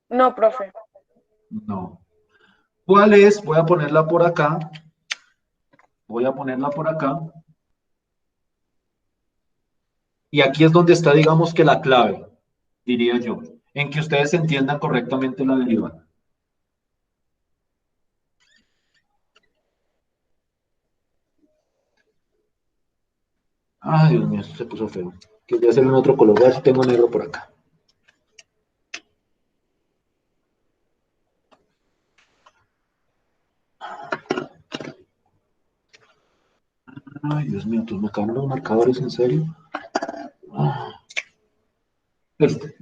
No, profe. No. ¿Cuál es? Voy a ponerla por acá. Voy a ponerla por acá. Y aquí es donde está, digamos que la clave, diría yo, en que ustedes entiendan correctamente la derivada. Ay, Dios mío, esto se puso feo. Quería hacerlo en otro color, a ver si tengo negro por acá. Ay, Dios mío, ¿tus me acabaron los marcadores, en serio? Ah, perdón.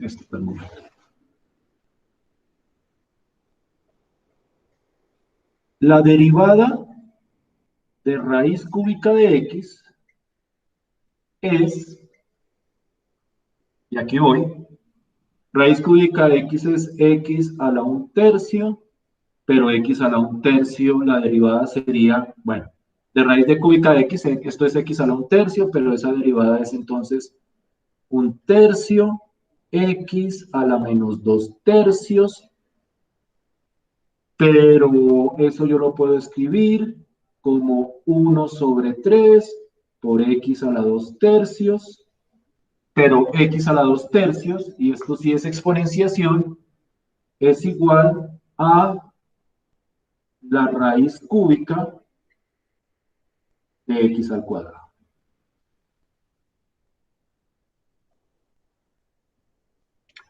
La derivada de raíz cúbica de x es, y aquí voy, raíz cúbica de x es x a la 1/3, pero x a la 1/3, la derivada sería, bueno, de raíz de cúbica de x, esto es x a la 1/3, pero esa derivada es entonces 1/3 x a la menos 2/3, pero eso yo lo puedo escribir como 1 sobre 3 por x a la 2/3, pero x a la 2/3, y esto sí es exponenciación, es igual a la raíz cúbica de x al cuadrado.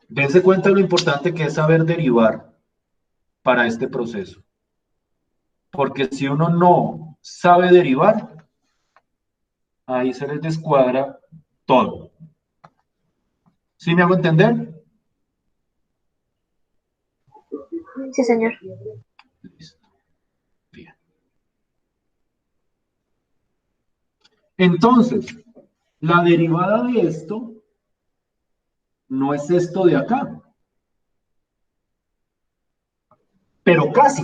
Dense cuenta de lo importante que es saber derivar para este proceso. Porque si uno no sabe derivar, ahí se les descuadra todo. ¿Sí me hago entender? Sí, señor. Listo. Bien. Entonces, la derivada de esto no es esto de acá, pero casi.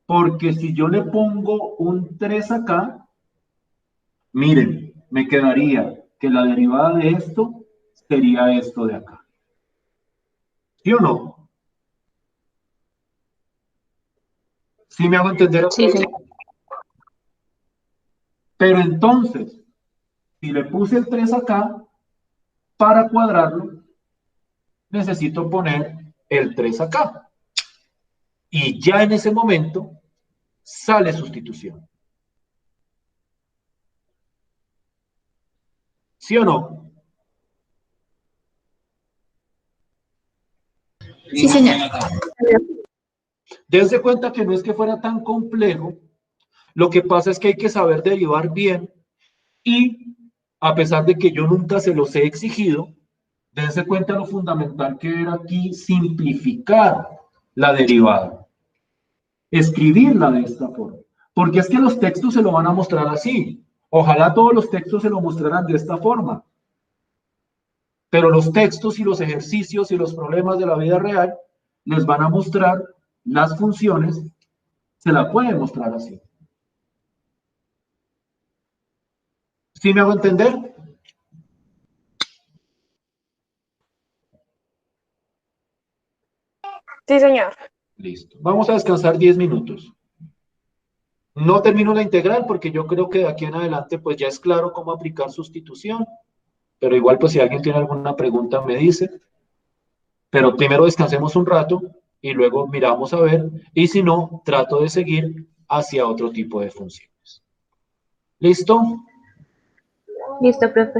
Porque si yo le pongo un 3 acá, miren, me quedaría que la derivada de esto sería esto de acá. ¿Sí o no? ¿Sí me hago entender? Sí, sí. Pero entonces, si le puse el 3 acá, para cuadrarlo, necesito poner el 3 acá. Y ya en ese momento sale sustitución. ¿Sí o no? Sí, señor. Dense cuenta que no es que fuera tan complejo, lo que pasa es que hay que saber derivar bien y a pesar de que yo nunca se los he exigido, dense cuenta lo fundamental que era aquí simplificar la derivada, escribirla de esta forma, porque es que los textos se lo van a mostrar así. Ojalá todos los textos se lo mostraran de esta forma, pero los textos y los ejercicios y los problemas de la vida real les van a mostrar las funciones, se la pueden mostrar así. ¿Sí me hago entender? Sí, señor. Listo. Vamos a descansar 10 minutos. No termino la integral porque yo creo que de aquí en adelante pues ya es claro cómo aplicar sustitución, pero igual pues si alguien tiene alguna pregunta me dice, pero primero descansemos un rato y luego miramos a ver, y si no, trato de seguir hacia otro tipo de funciones. ¿Listo? Listo, profe.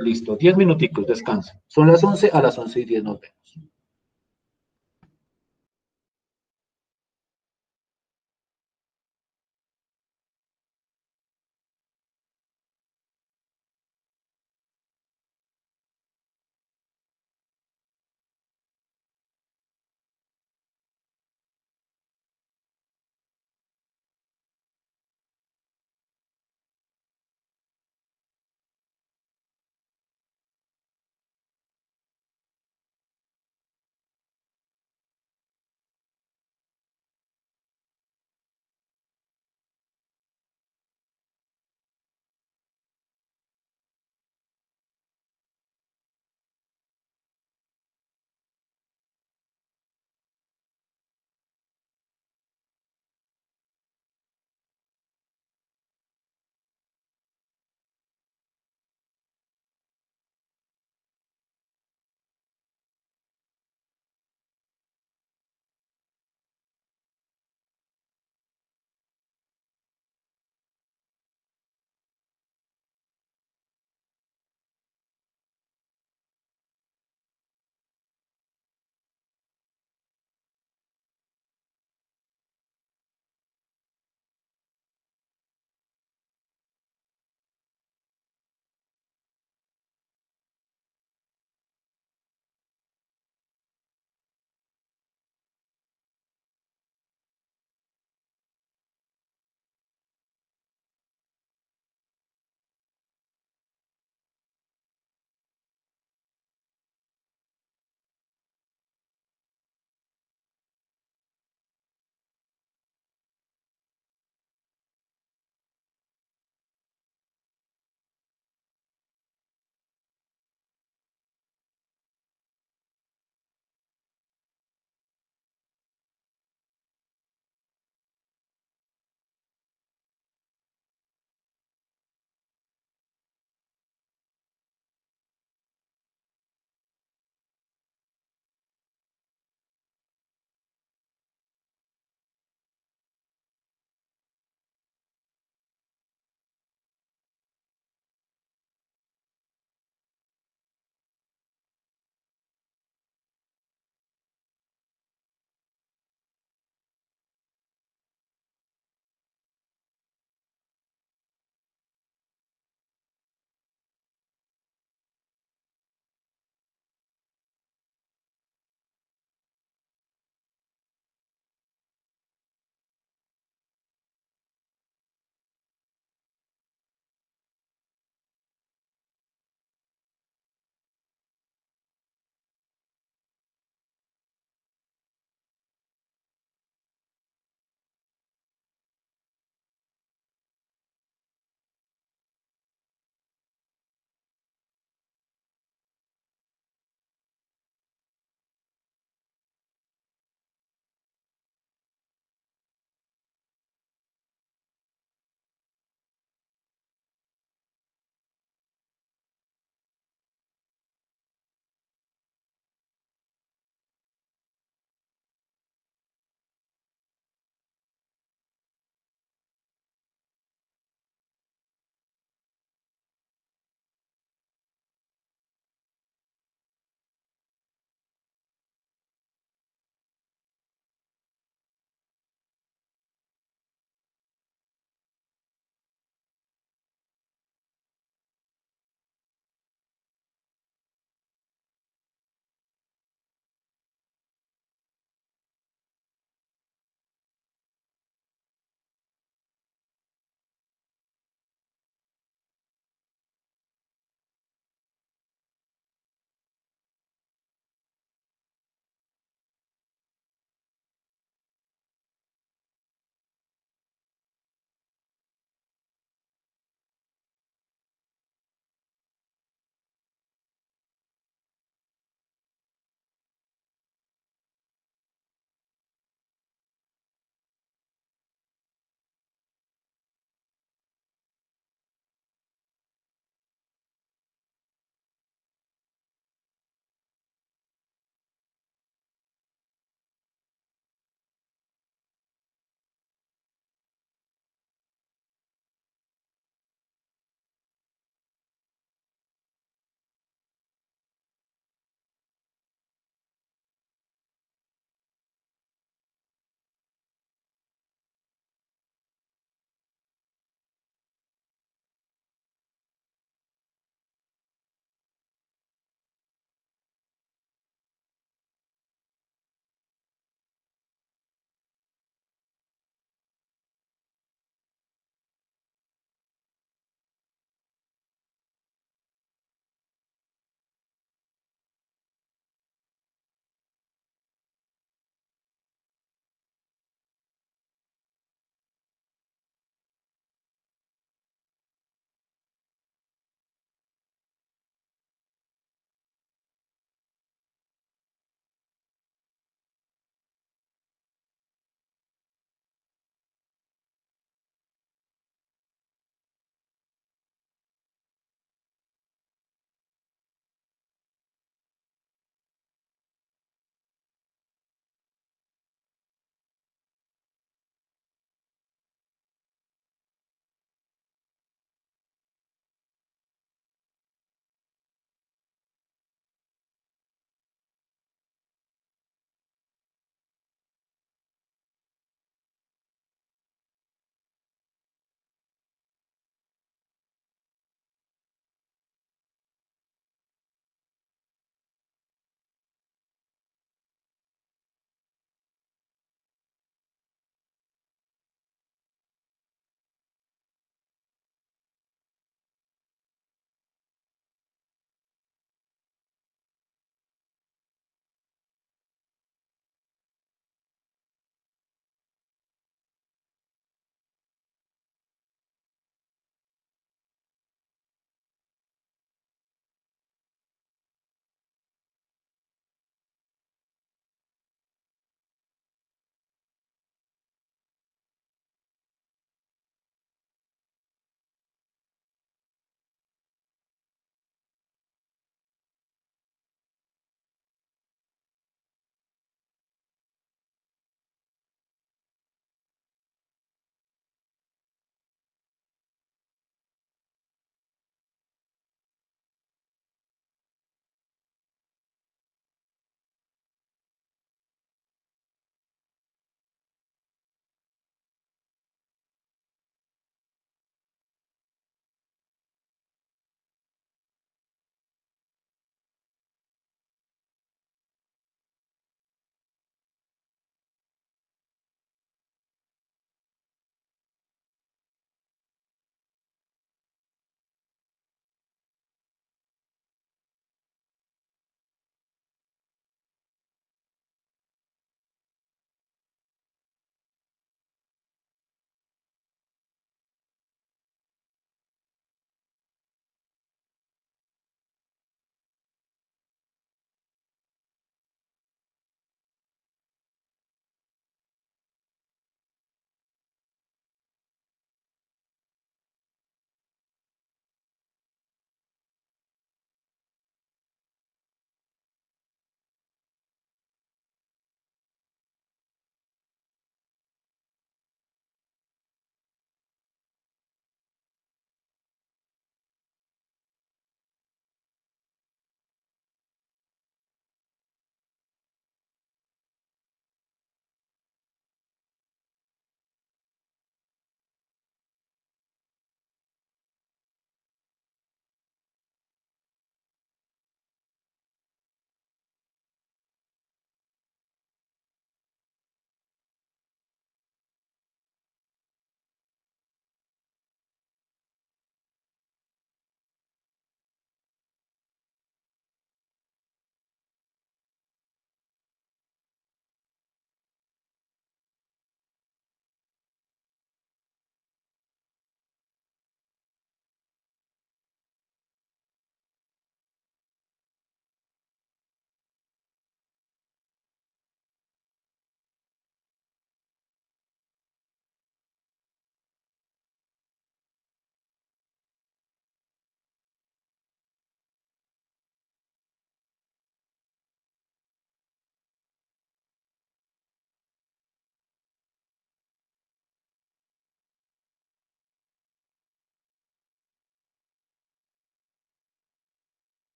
Listo, 10 minuticos, descanso. Son las 11, a las 11:10 nos vemos.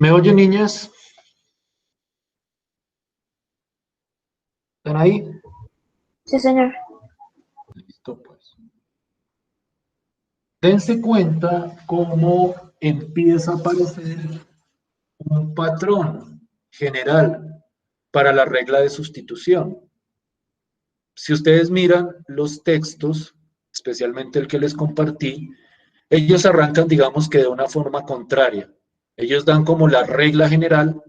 ¿Me oyen, niñas? ¿Están ahí? Sí, señor. Listo, pues. Dense cuenta cómo empieza a aparecer un patrón general para la regla de sustitución. Si ustedes miran los textos, especialmente el que les compartí, ellos arrancan, digamos que de una forma contraria. Ellos dan como la regla general,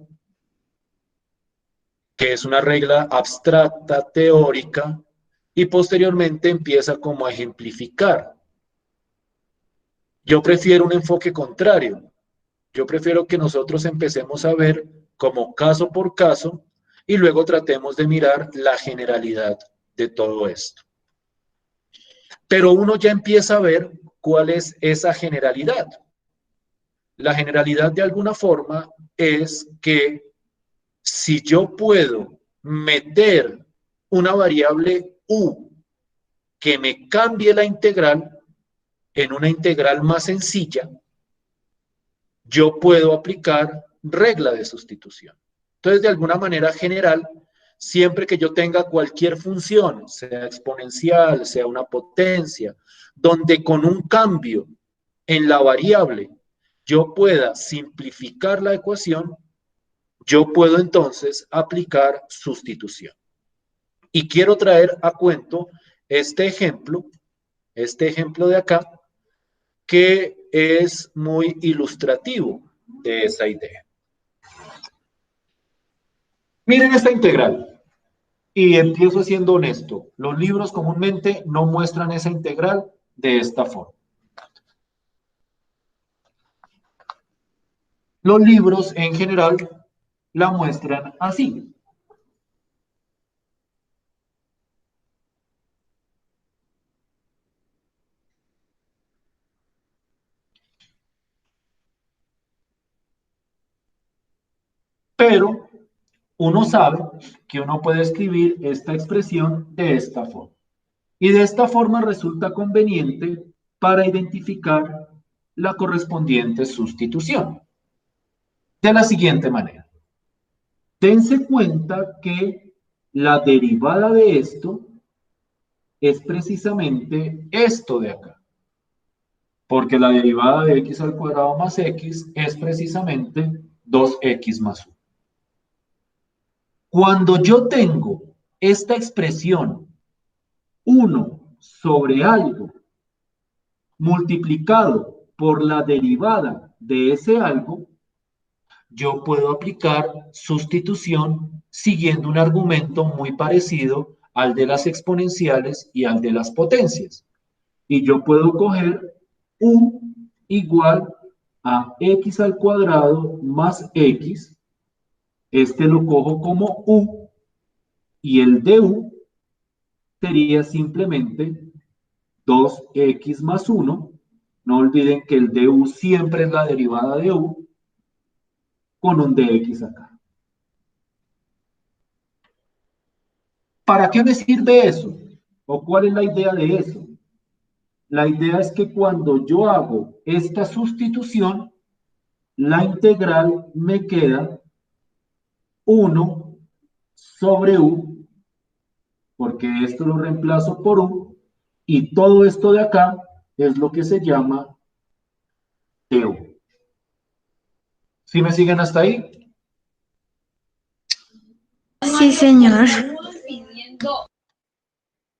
que es una regla abstracta, teórica, y posteriormente empieza como a ejemplificar. Yo prefiero un enfoque contrario. Yo prefiero que nosotros empecemos a ver como caso por caso y luego tratemos de mirar la generalidad de todo esto. Pero uno ya empieza a ver cuál es esa generalidad. La generalidad de alguna forma es que si yo puedo meter una variable u que me cambie la integral en una integral más sencilla, yo puedo aplicar regla de sustitución. Entonces, de alguna manera general, siempre que yo tenga cualquier función, sea exponencial, sea una potencia, donde con un cambio en la variable yo pueda simplificar la ecuación, yo puedo entonces aplicar sustitución. Y quiero traer a cuento este ejemplo de acá, que es muy ilustrativo de esa idea. Miren esta integral. Y empiezo siendo honesto. Los libros comúnmente no muestran esa integral de esta forma. Los libros en general la muestran así. Pero uno sabe que uno puede escribir esta expresión de esta forma. Y de esta forma resulta conveniente para identificar la correspondiente sustitución. De la siguiente manera. Dense cuenta que la derivada de esto es precisamente esto de acá. Porque la derivada de x al cuadrado más x es precisamente 2x más 1. Cuando yo tengo esta expresión 1 sobre algo multiplicado por la derivada de ese algo, yo puedo aplicar sustitución siguiendo un argumento muy parecido al de las exponenciales y al de las potencias. Y yo puedo coger u igual a x al cuadrado más x. Este lo cojo como u y el de u sería simplemente 2x más 1. No olviden que el de u siempre es la derivada de u con un dx acá. ¿Para qué me sirve eso? ¿O cuál es la idea de eso? La idea es que cuando yo hago esta sustitución, la integral me queda 1 sobre u, porque esto lo reemplazo por u, y todo esto de acá es lo que se llama du. ¿Sí me siguen hasta ahí? Sí, señor.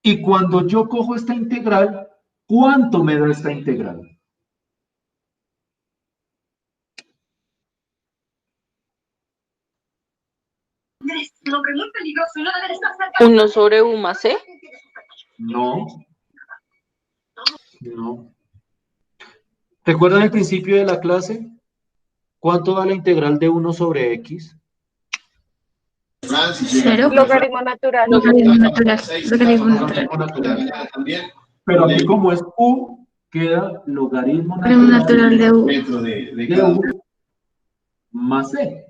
Y cuando yo cojo esta integral, ¿cuánto me da esta integral? ¿1 sobre u más c? No. No. ¿Recuerdan el principio de la clase? ¿Cuánto da la integral de 1 sobre x? 0. Logaritmo natural. Logaritmo natural. Logaritmo natural. Logaritmo natural. Pero aquí como es u, queda logaritmo Logaritmo natural de u. de u más c.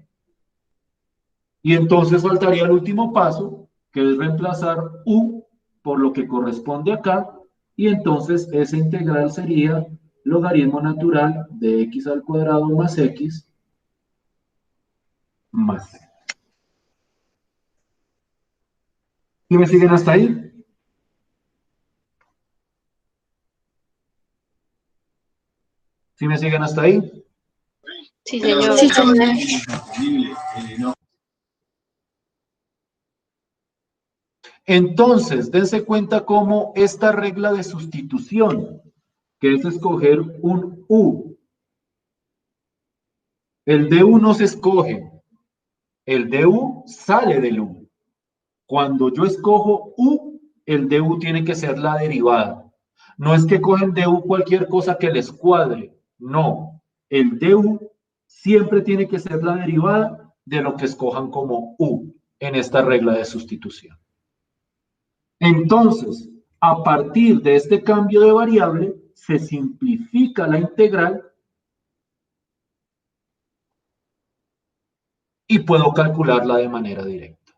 Y entonces faltaría el último paso, que es reemplazar u por lo que corresponde acá, y entonces esa integral sería logaritmo natural de x al cuadrado más x más C. ¿Sí me siguen hasta ahí? ¿Sí me siguen hasta ahí? Sí, señor. Sí, señor. Entonces, dense cuenta cómo esta regla de sustitución, que es escoger un U, el DU no se escoge, el DU sale del U. Cuando yo escojo U, el DU tiene que ser la derivada. No es que cogen DU cualquier cosa que les cuadre, no. El DU siempre tiene que ser la derivada de lo que escojan como U en esta regla de sustitución. Entonces, a partir de este cambio de variable, se simplifica la integral y puedo calcularla de manera directa.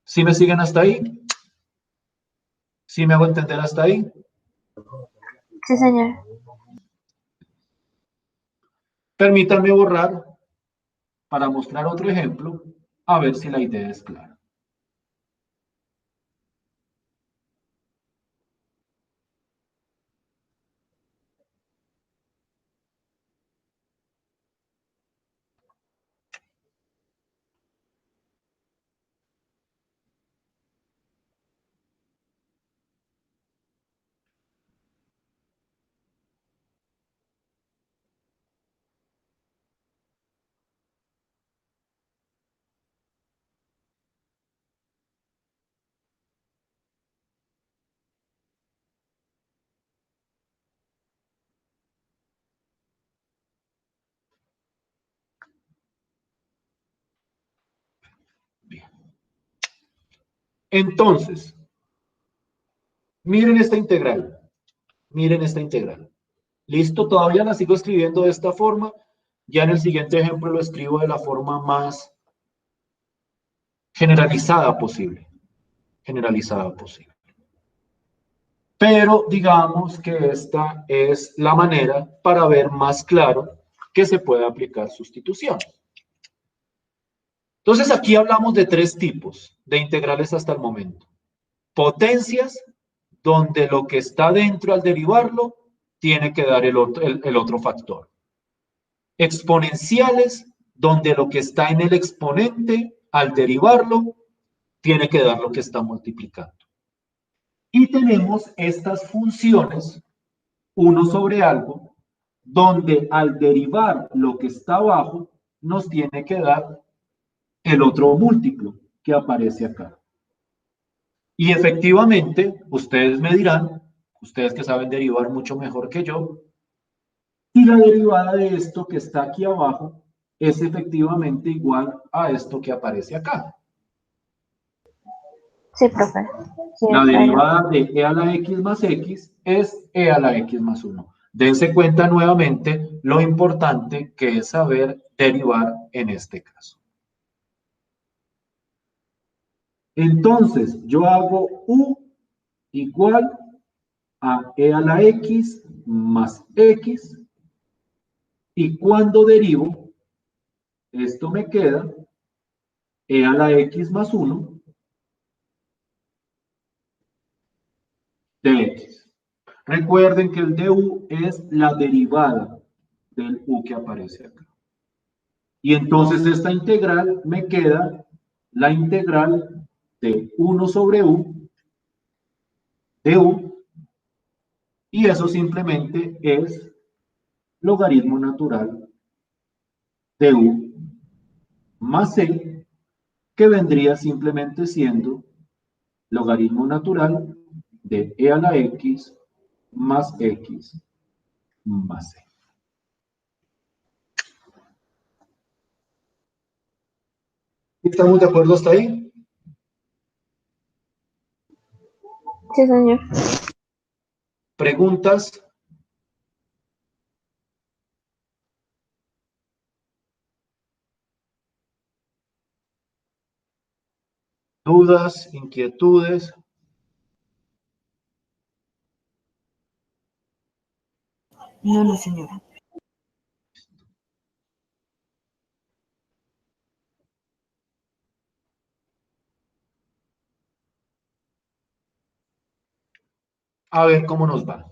¿Sí me siguen hasta ahí? ¿Sí me hago entender hasta ahí? Sí, señor. Permítanme borrar para mostrar otro ejemplo, a ver si la idea es clara. Bien. Entonces, miren esta integral. Miren esta integral. ¿Listo? Todavía la sigo escribiendo de esta forma. Ya en el siguiente ejemplo lo escribo de la forma más generalizada posible. Generalizada posible. Pero digamos que esta es la manera para ver más claro que se puede aplicar sustitución. Entonces aquí hablamos de tres tipos de integrales hasta el momento. Potencias, donde lo que está dentro al derivarlo tiene que dar el otro factor. Exponenciales, donde lo que está en el exponente al derivarlo tiene que dar lo que está multiplicando. Y tenemos estas funciones, uno sobre algo, donde al derivar lo que está abajo nos tiene que dar el otro múltiplo que aparece acá. Y efectivamente, ustedes me dirán, ustedes que saben derivar mucho mejor que yo, y la derivada de esto que está aquí abajo es efectivamente igual a esto que aparece acá. Sí, profe. Sí, La está bien. derivada de e a la x más x es e a la x más 1. Dense cuenta nuevamente lo importante que es saber derivar en este caso. Entonces, yo hago u igual a e a la x más x, y cuando derivo, esto me queda e a la x más 1 de x. Recuerden que el du es la derivada del u que aparece acá. Y entonces esta integral me queda la integral de 1 sobre u de u, y eso simplemente es logaritmo natural de u más c, que vendría simplemente siendo logaritmo natural de e a la x más x más c. ¿Estamos de acuerdo hasta ahí? Sí, señor. ¿Preguntas? ¿Dudas? ¿Inquietudes? No, no, señora. A ver cómo nos va.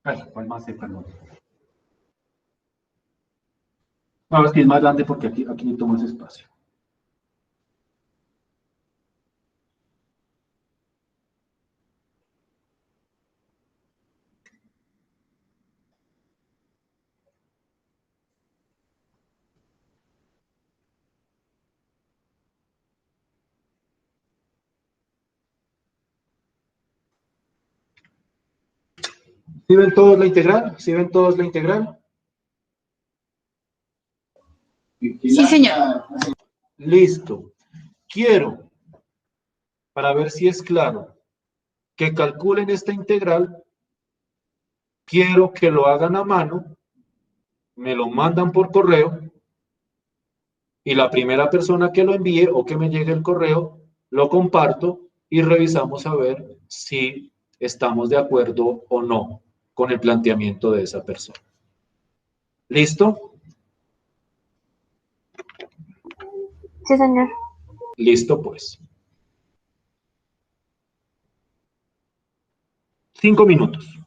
Ay, ¿cuál más de perdón? No, es que es más grande porque aquí me toma más espacio. ¿Sí ven todos la integral? ¿Sí ven todos la integral? Sí, señor. Listo. Quiero, para ver si es claro, que calculen esta integral. Quiero que lo hagan a mano, me lo mandan por correo y la primera persona que lo envíe o que me llegue el correo, lo comparto y revisamos a ver si estamos de acuerdo o no con el planteamiento de esa persona. ¿Listo? Sí, señor. Listo, pues. 5 minutos.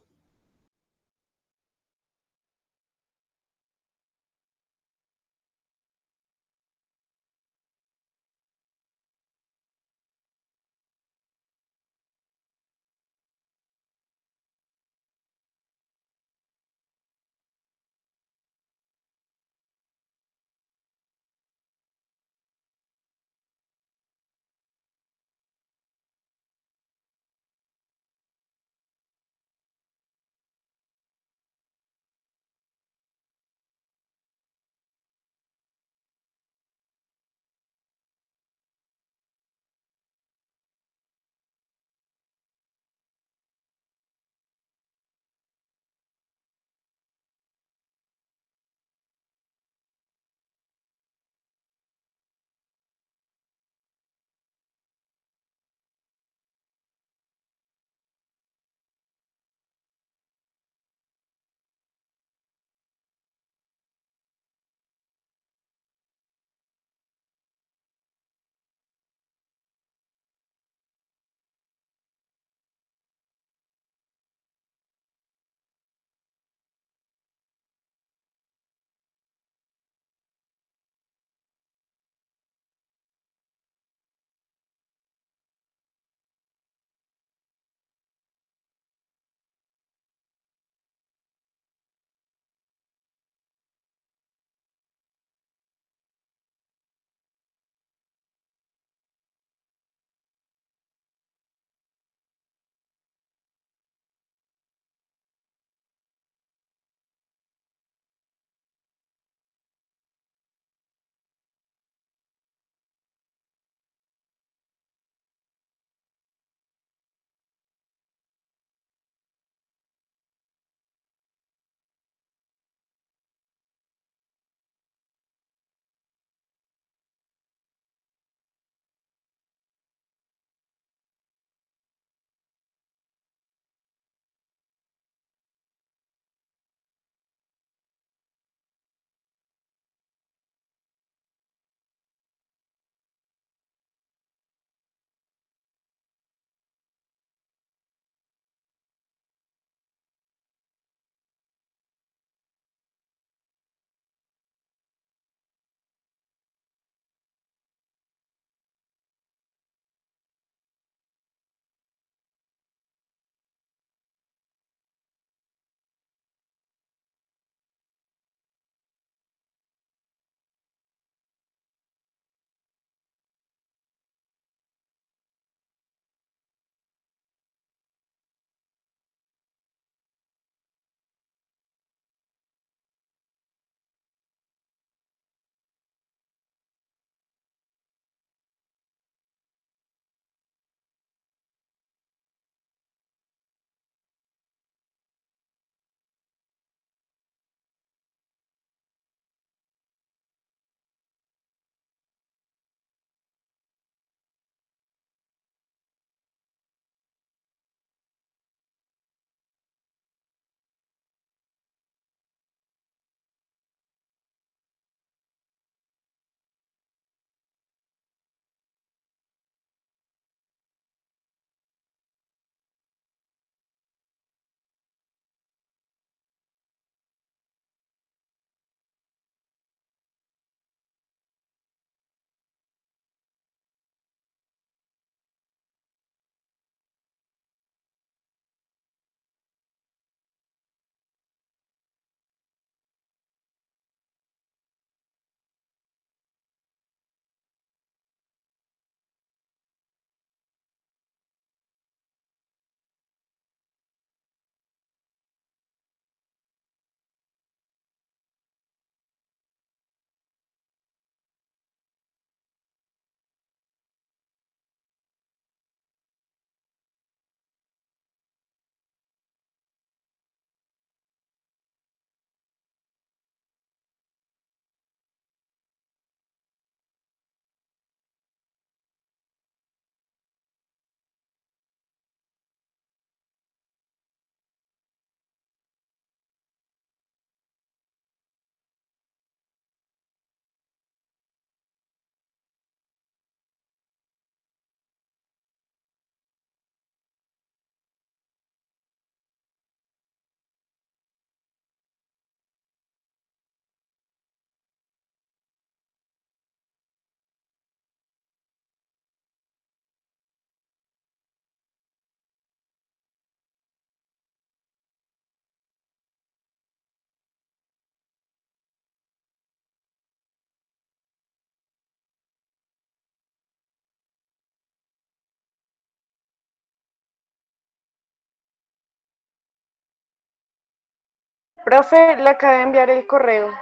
Profe, le acabé de enviar el correo.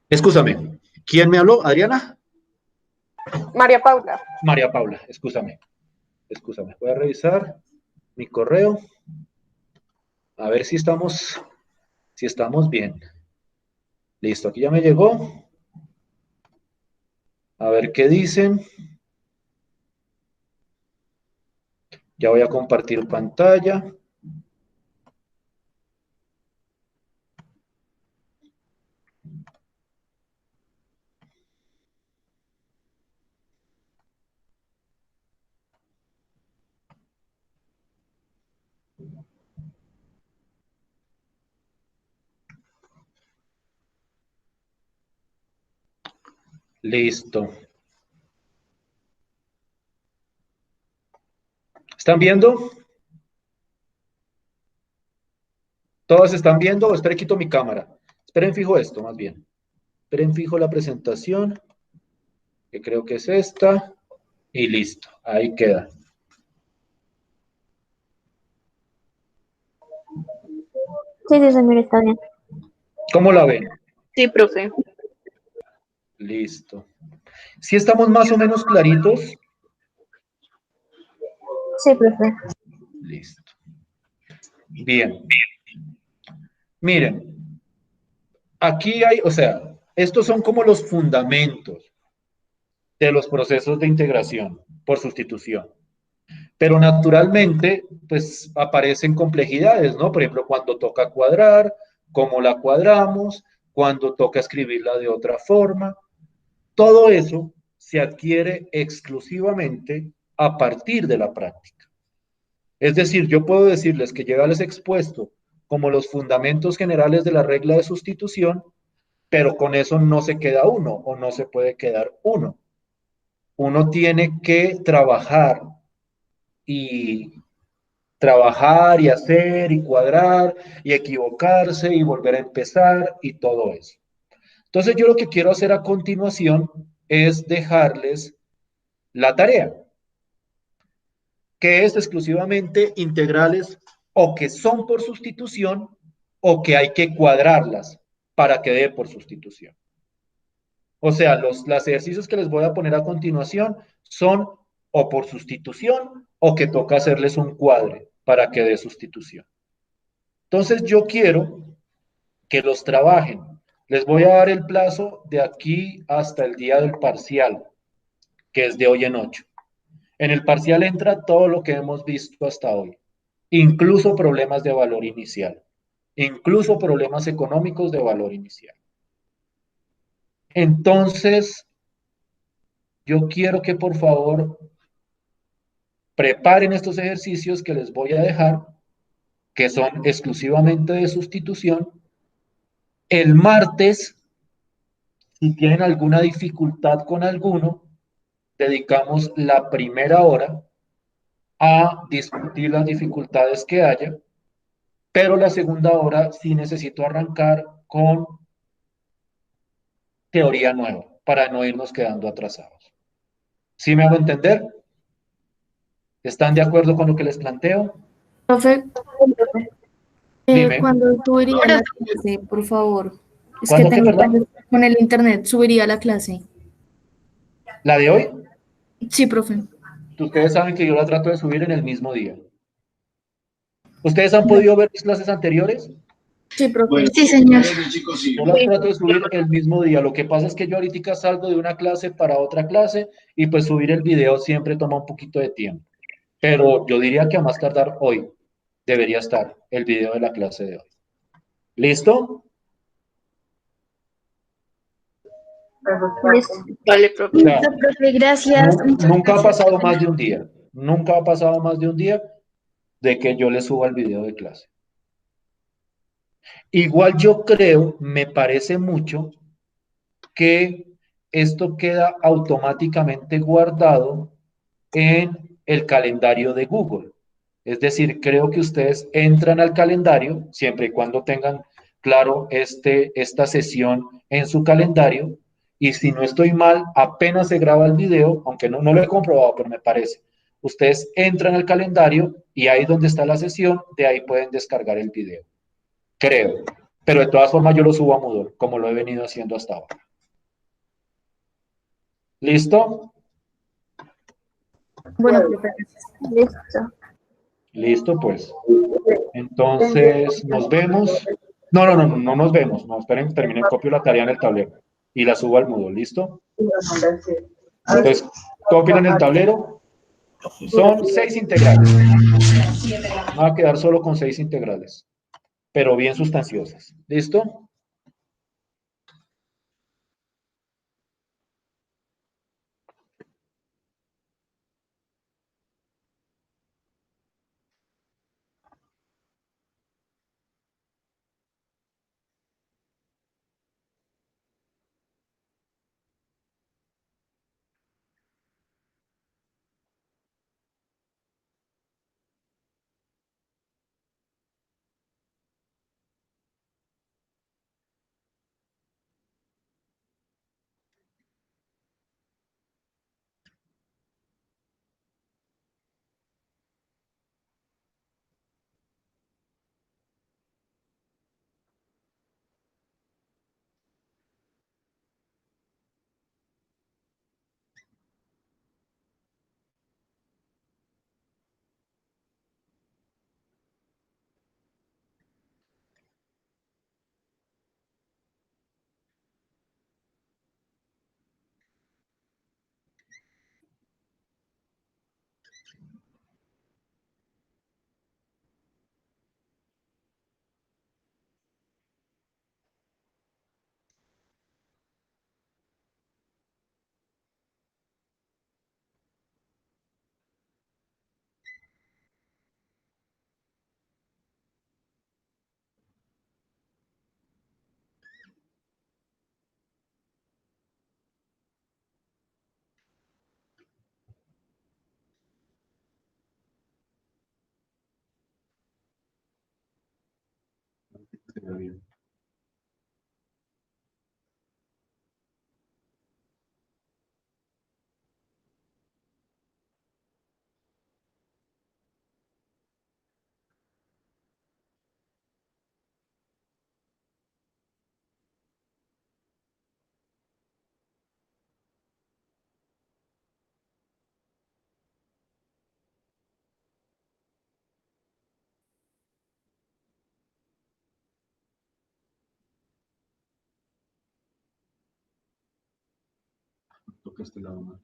Excúsame, ¿quién me habló? ¿Adriana? María Paula. María Paula, excúsame. Voy a revisar mi correo. A ver si estamos bien. Listo, aquí ya me llegó. A ver qué dicen. Ya voy a compartir pantalla. Listo. ¿Están viendo? ¿Todos están viendo? Esperen, quito mi cámara. Esperen fijo esto, más bien. Esperen fijo la presentación, que creo que es esta. Y listo, ahí queda. Sí, sí, señor, está bien. ¿Cómo la ven? Sí, profe. Listo. Si estamos más o menos claritos. Sí, profe. Listo. Bien. Miren, aquí hay, o sea, estos son como los fundamentos de los procesos de integración por sustitución. Pero naturalmente, pues aparecen complejidades, ¿no? Por ejemplo, cuando toca cuadrar, cómo la cuadramos, cuando toca escribirla de otra forma. Todo eso se adquiere exclusivamente a partir de la práctica. Es decir, yo puedo decirles que ya les he expuesto como los fundamentos generales de la regla de sustitución, pero con eso no se queda uno o no se puede quedar uno. Uno tiene que y trabajar y hacer y cuadrar y equivocarse y volver a empezar y todo eso. Entonces yo lo que quiero hacer a continuación es dejarles la tarea, que es exclusivamente integrales o que son por sustitución o que hay que cuadrarlas para que dé por sustitución. O sea, los ejercicios que les voy a poner a continuación son o por sustitución o que toca hacerles un cuadre para que dé sustitución. Entonces yo quiero que los trabajen. Les voy a dar el plazo de aquí hasta el día del parcial, que es de hoy en 8. En el parcial entra todo lo que hemos visto hasta hoy, incluso problemas de valor inicial, incluso problemas económicos de valor inicial. Entonces, yo quiero que por favor preparen estos ejercicios que les voy a dejar, que son exclusivamente de sustitución. El martes, si tienen alguna dificultad con alguno, dedicamos la primera hora a discutir las dificultades que haya, pero la segunda hora sí necesito arrancar con teoría nueva para no irnos quedando atrasados. ¿Sí me hago entender? ¿Están de acuerdo con lo que les planteo? Profe, Dime. ¿cuándo subiría la clase, por favor? Es que ¿Cuándo qué, tengo perdón? problemas con el internet, subiría la clase. ¿La de hoy? Sí, profe. Ustedes saben que yo la trato de subir en el mismo día. ¿Ustedes han podido ver mis clases anteriores? Sí, profe. Sí, señor. Yo las trato de subir el mismo día. Lo que pasa es que yo ahorita salgo de una clase para otra clase y pues subir el video siempre toma un poquito de tiempo. Pero yo diría que a más tardar hoy debería estar el video de la clase de hoy. ¿Listo? Listo. Vale, profe. O sea, Listo, profe, gracias. Muchas nunca ha gracias. pasado más de un día. Nunca ha pasado más de un día de que yo le suba el video de clase. Igual yo creo, me parece mucho, que esto queda automáticamente guardado en el calendario de Google. Es decir, creo que ustedes entran al calendario, siempre y cuando tengan claro esta sesión en su calendario, y si no estoy mal, apenas se graba el video, aunque no lo he comprobado, pero me parece. Ustedes entran al calendario y ahí donde está la sesión, de ahí pueden descargar el video. Creo. Pero de todas formas yo lo subo a Moodle, como lo he venido haciendo hasta ahora. ¿Listo? Bueno, profe, Listo. Listo, pues. Entonces, nos vemos. No nos vemos. No, esperen, terminen, copio la tarea en el tablero y la subo al Moodle, ¿listo? Entonces, copien en el tablero. Son 6 integrales. Va a quedar solo con 6 integrales, pero bien sustanciosas. ¿Listo? Toca este lado más.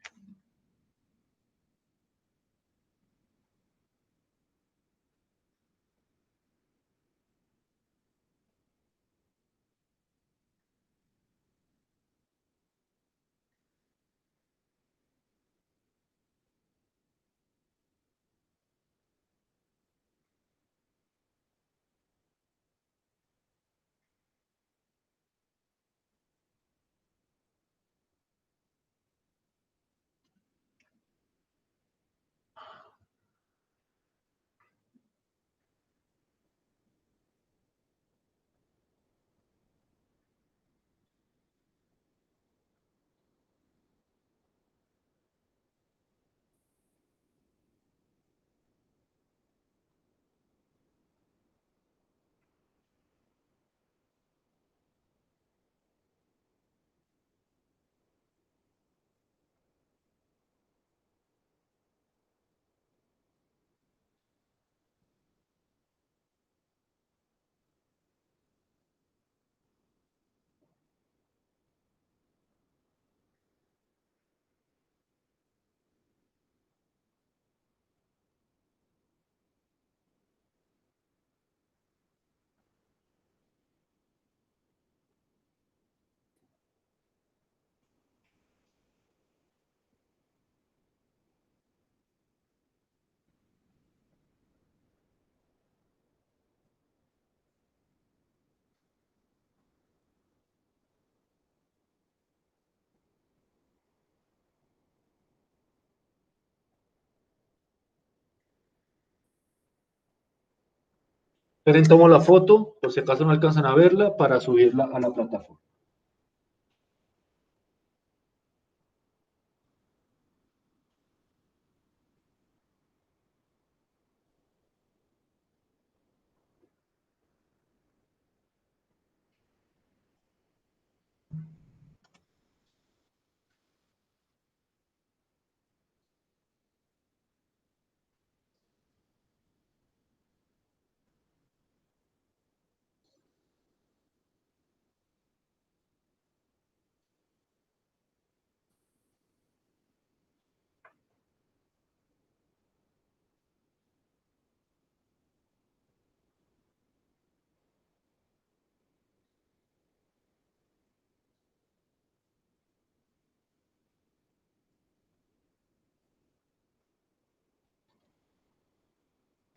Esperen, tomo la foto, por si acaso no alcanzan a verla, para subirla a la plataforma.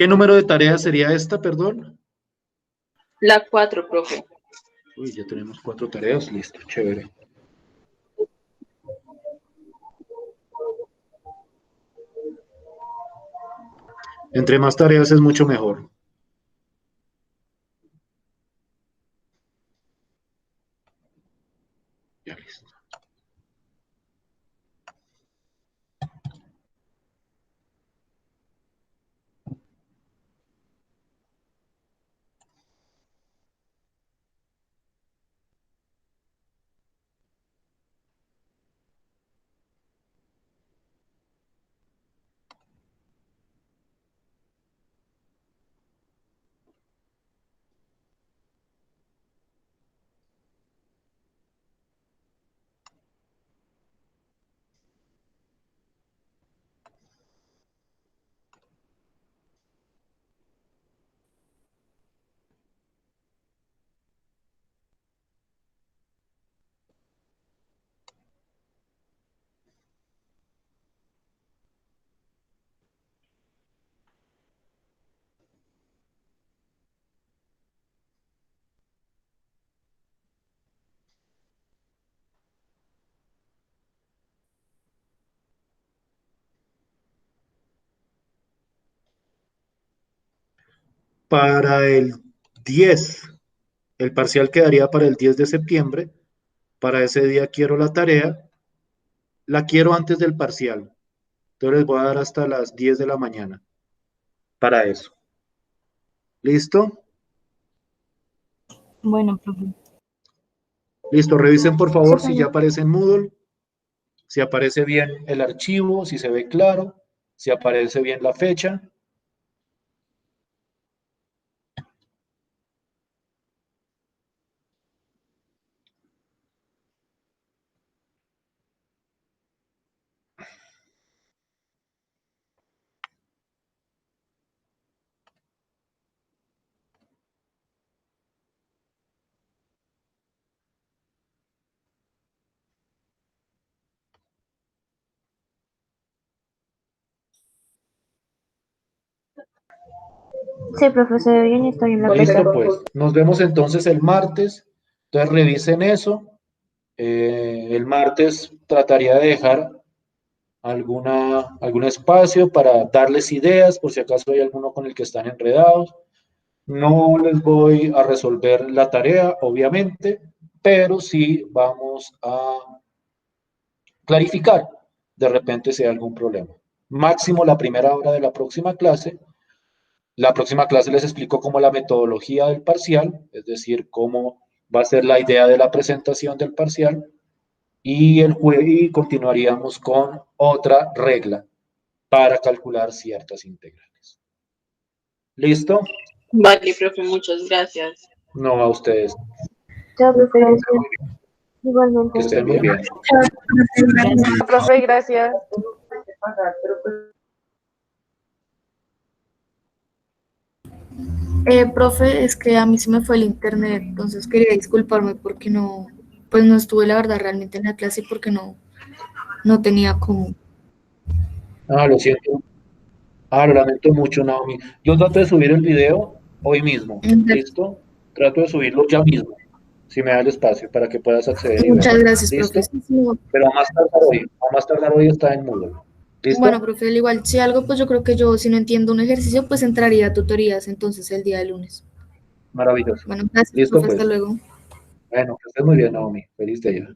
¿Qué número de tarea sería esta, perdón? La 4, profe. Uy, ya tenemos 4 tareas, listo, chévere. Entre más tareas es mucho mejor. Ya listo. Para el 10, el parcial quedaría para el 10 de septiembre. Para ese día quiero la tarea. La quiero antes del parcial. Entonces les voy a dar hasta las 10 de la mañana para eso. ¿Listo? Bueno, profe. Listo, revisen por favor Sí, si ya señor. aparece en Moodle, si aparece bien el archivo, si se ve claro, si aparece bien la fecha. Sí, profe, se ve bien y estoy en la fecha. Listo, pues. Nos vemos entonces el martes. Entonces revisen eso. El martes trataría de dejar algún espacio para darles ideas, por si acaso hay alguno con el que están enredados. No les voy a resolver la tarea, obviamente, pero sí vamos a clarificar de repente si hay algún problema. Máximo la primera hora de la próxima clase. La próxima clase les explico cómo la metodología del parcial, es decir, cómo va a ser la idea de la presentación del parcial, y continuaríamos con otra regla para calcular ciertas integrales. ¿Listo? Vale, profe, muchas gracias. No a ustedes. Chao, profe, gracias. Que Igualmente. estén muy bien. Profe, gracias. Profe, es que a mí se me fue el internet, entonces quería disculparme porque no, pues no estuve la verdad realmente en la clase porque no tenía cómo. Lo siento. Lo lamento mucho, Naomi. Yo trato de subir el video hoy mismo. ¿Listo? Trato de subirlo ya mismo, si me da el espacio, para que puedas acceder y Muchas verlo. gracias, ¿Listo? profe. Sí, sí. Pero a más tardar hoy está en Moodle. ¿Listo? Bueno, profe, al igual, si algo, pues yo creo que yo, si no entiendo un ejercicio, pues entraría a tutorías entonces el día de lunes. Maravilloso. Bueno, gracias, Listo, profe, hasta pues. luego. Bueno, que estés muy bien, Naomi. Feliz día.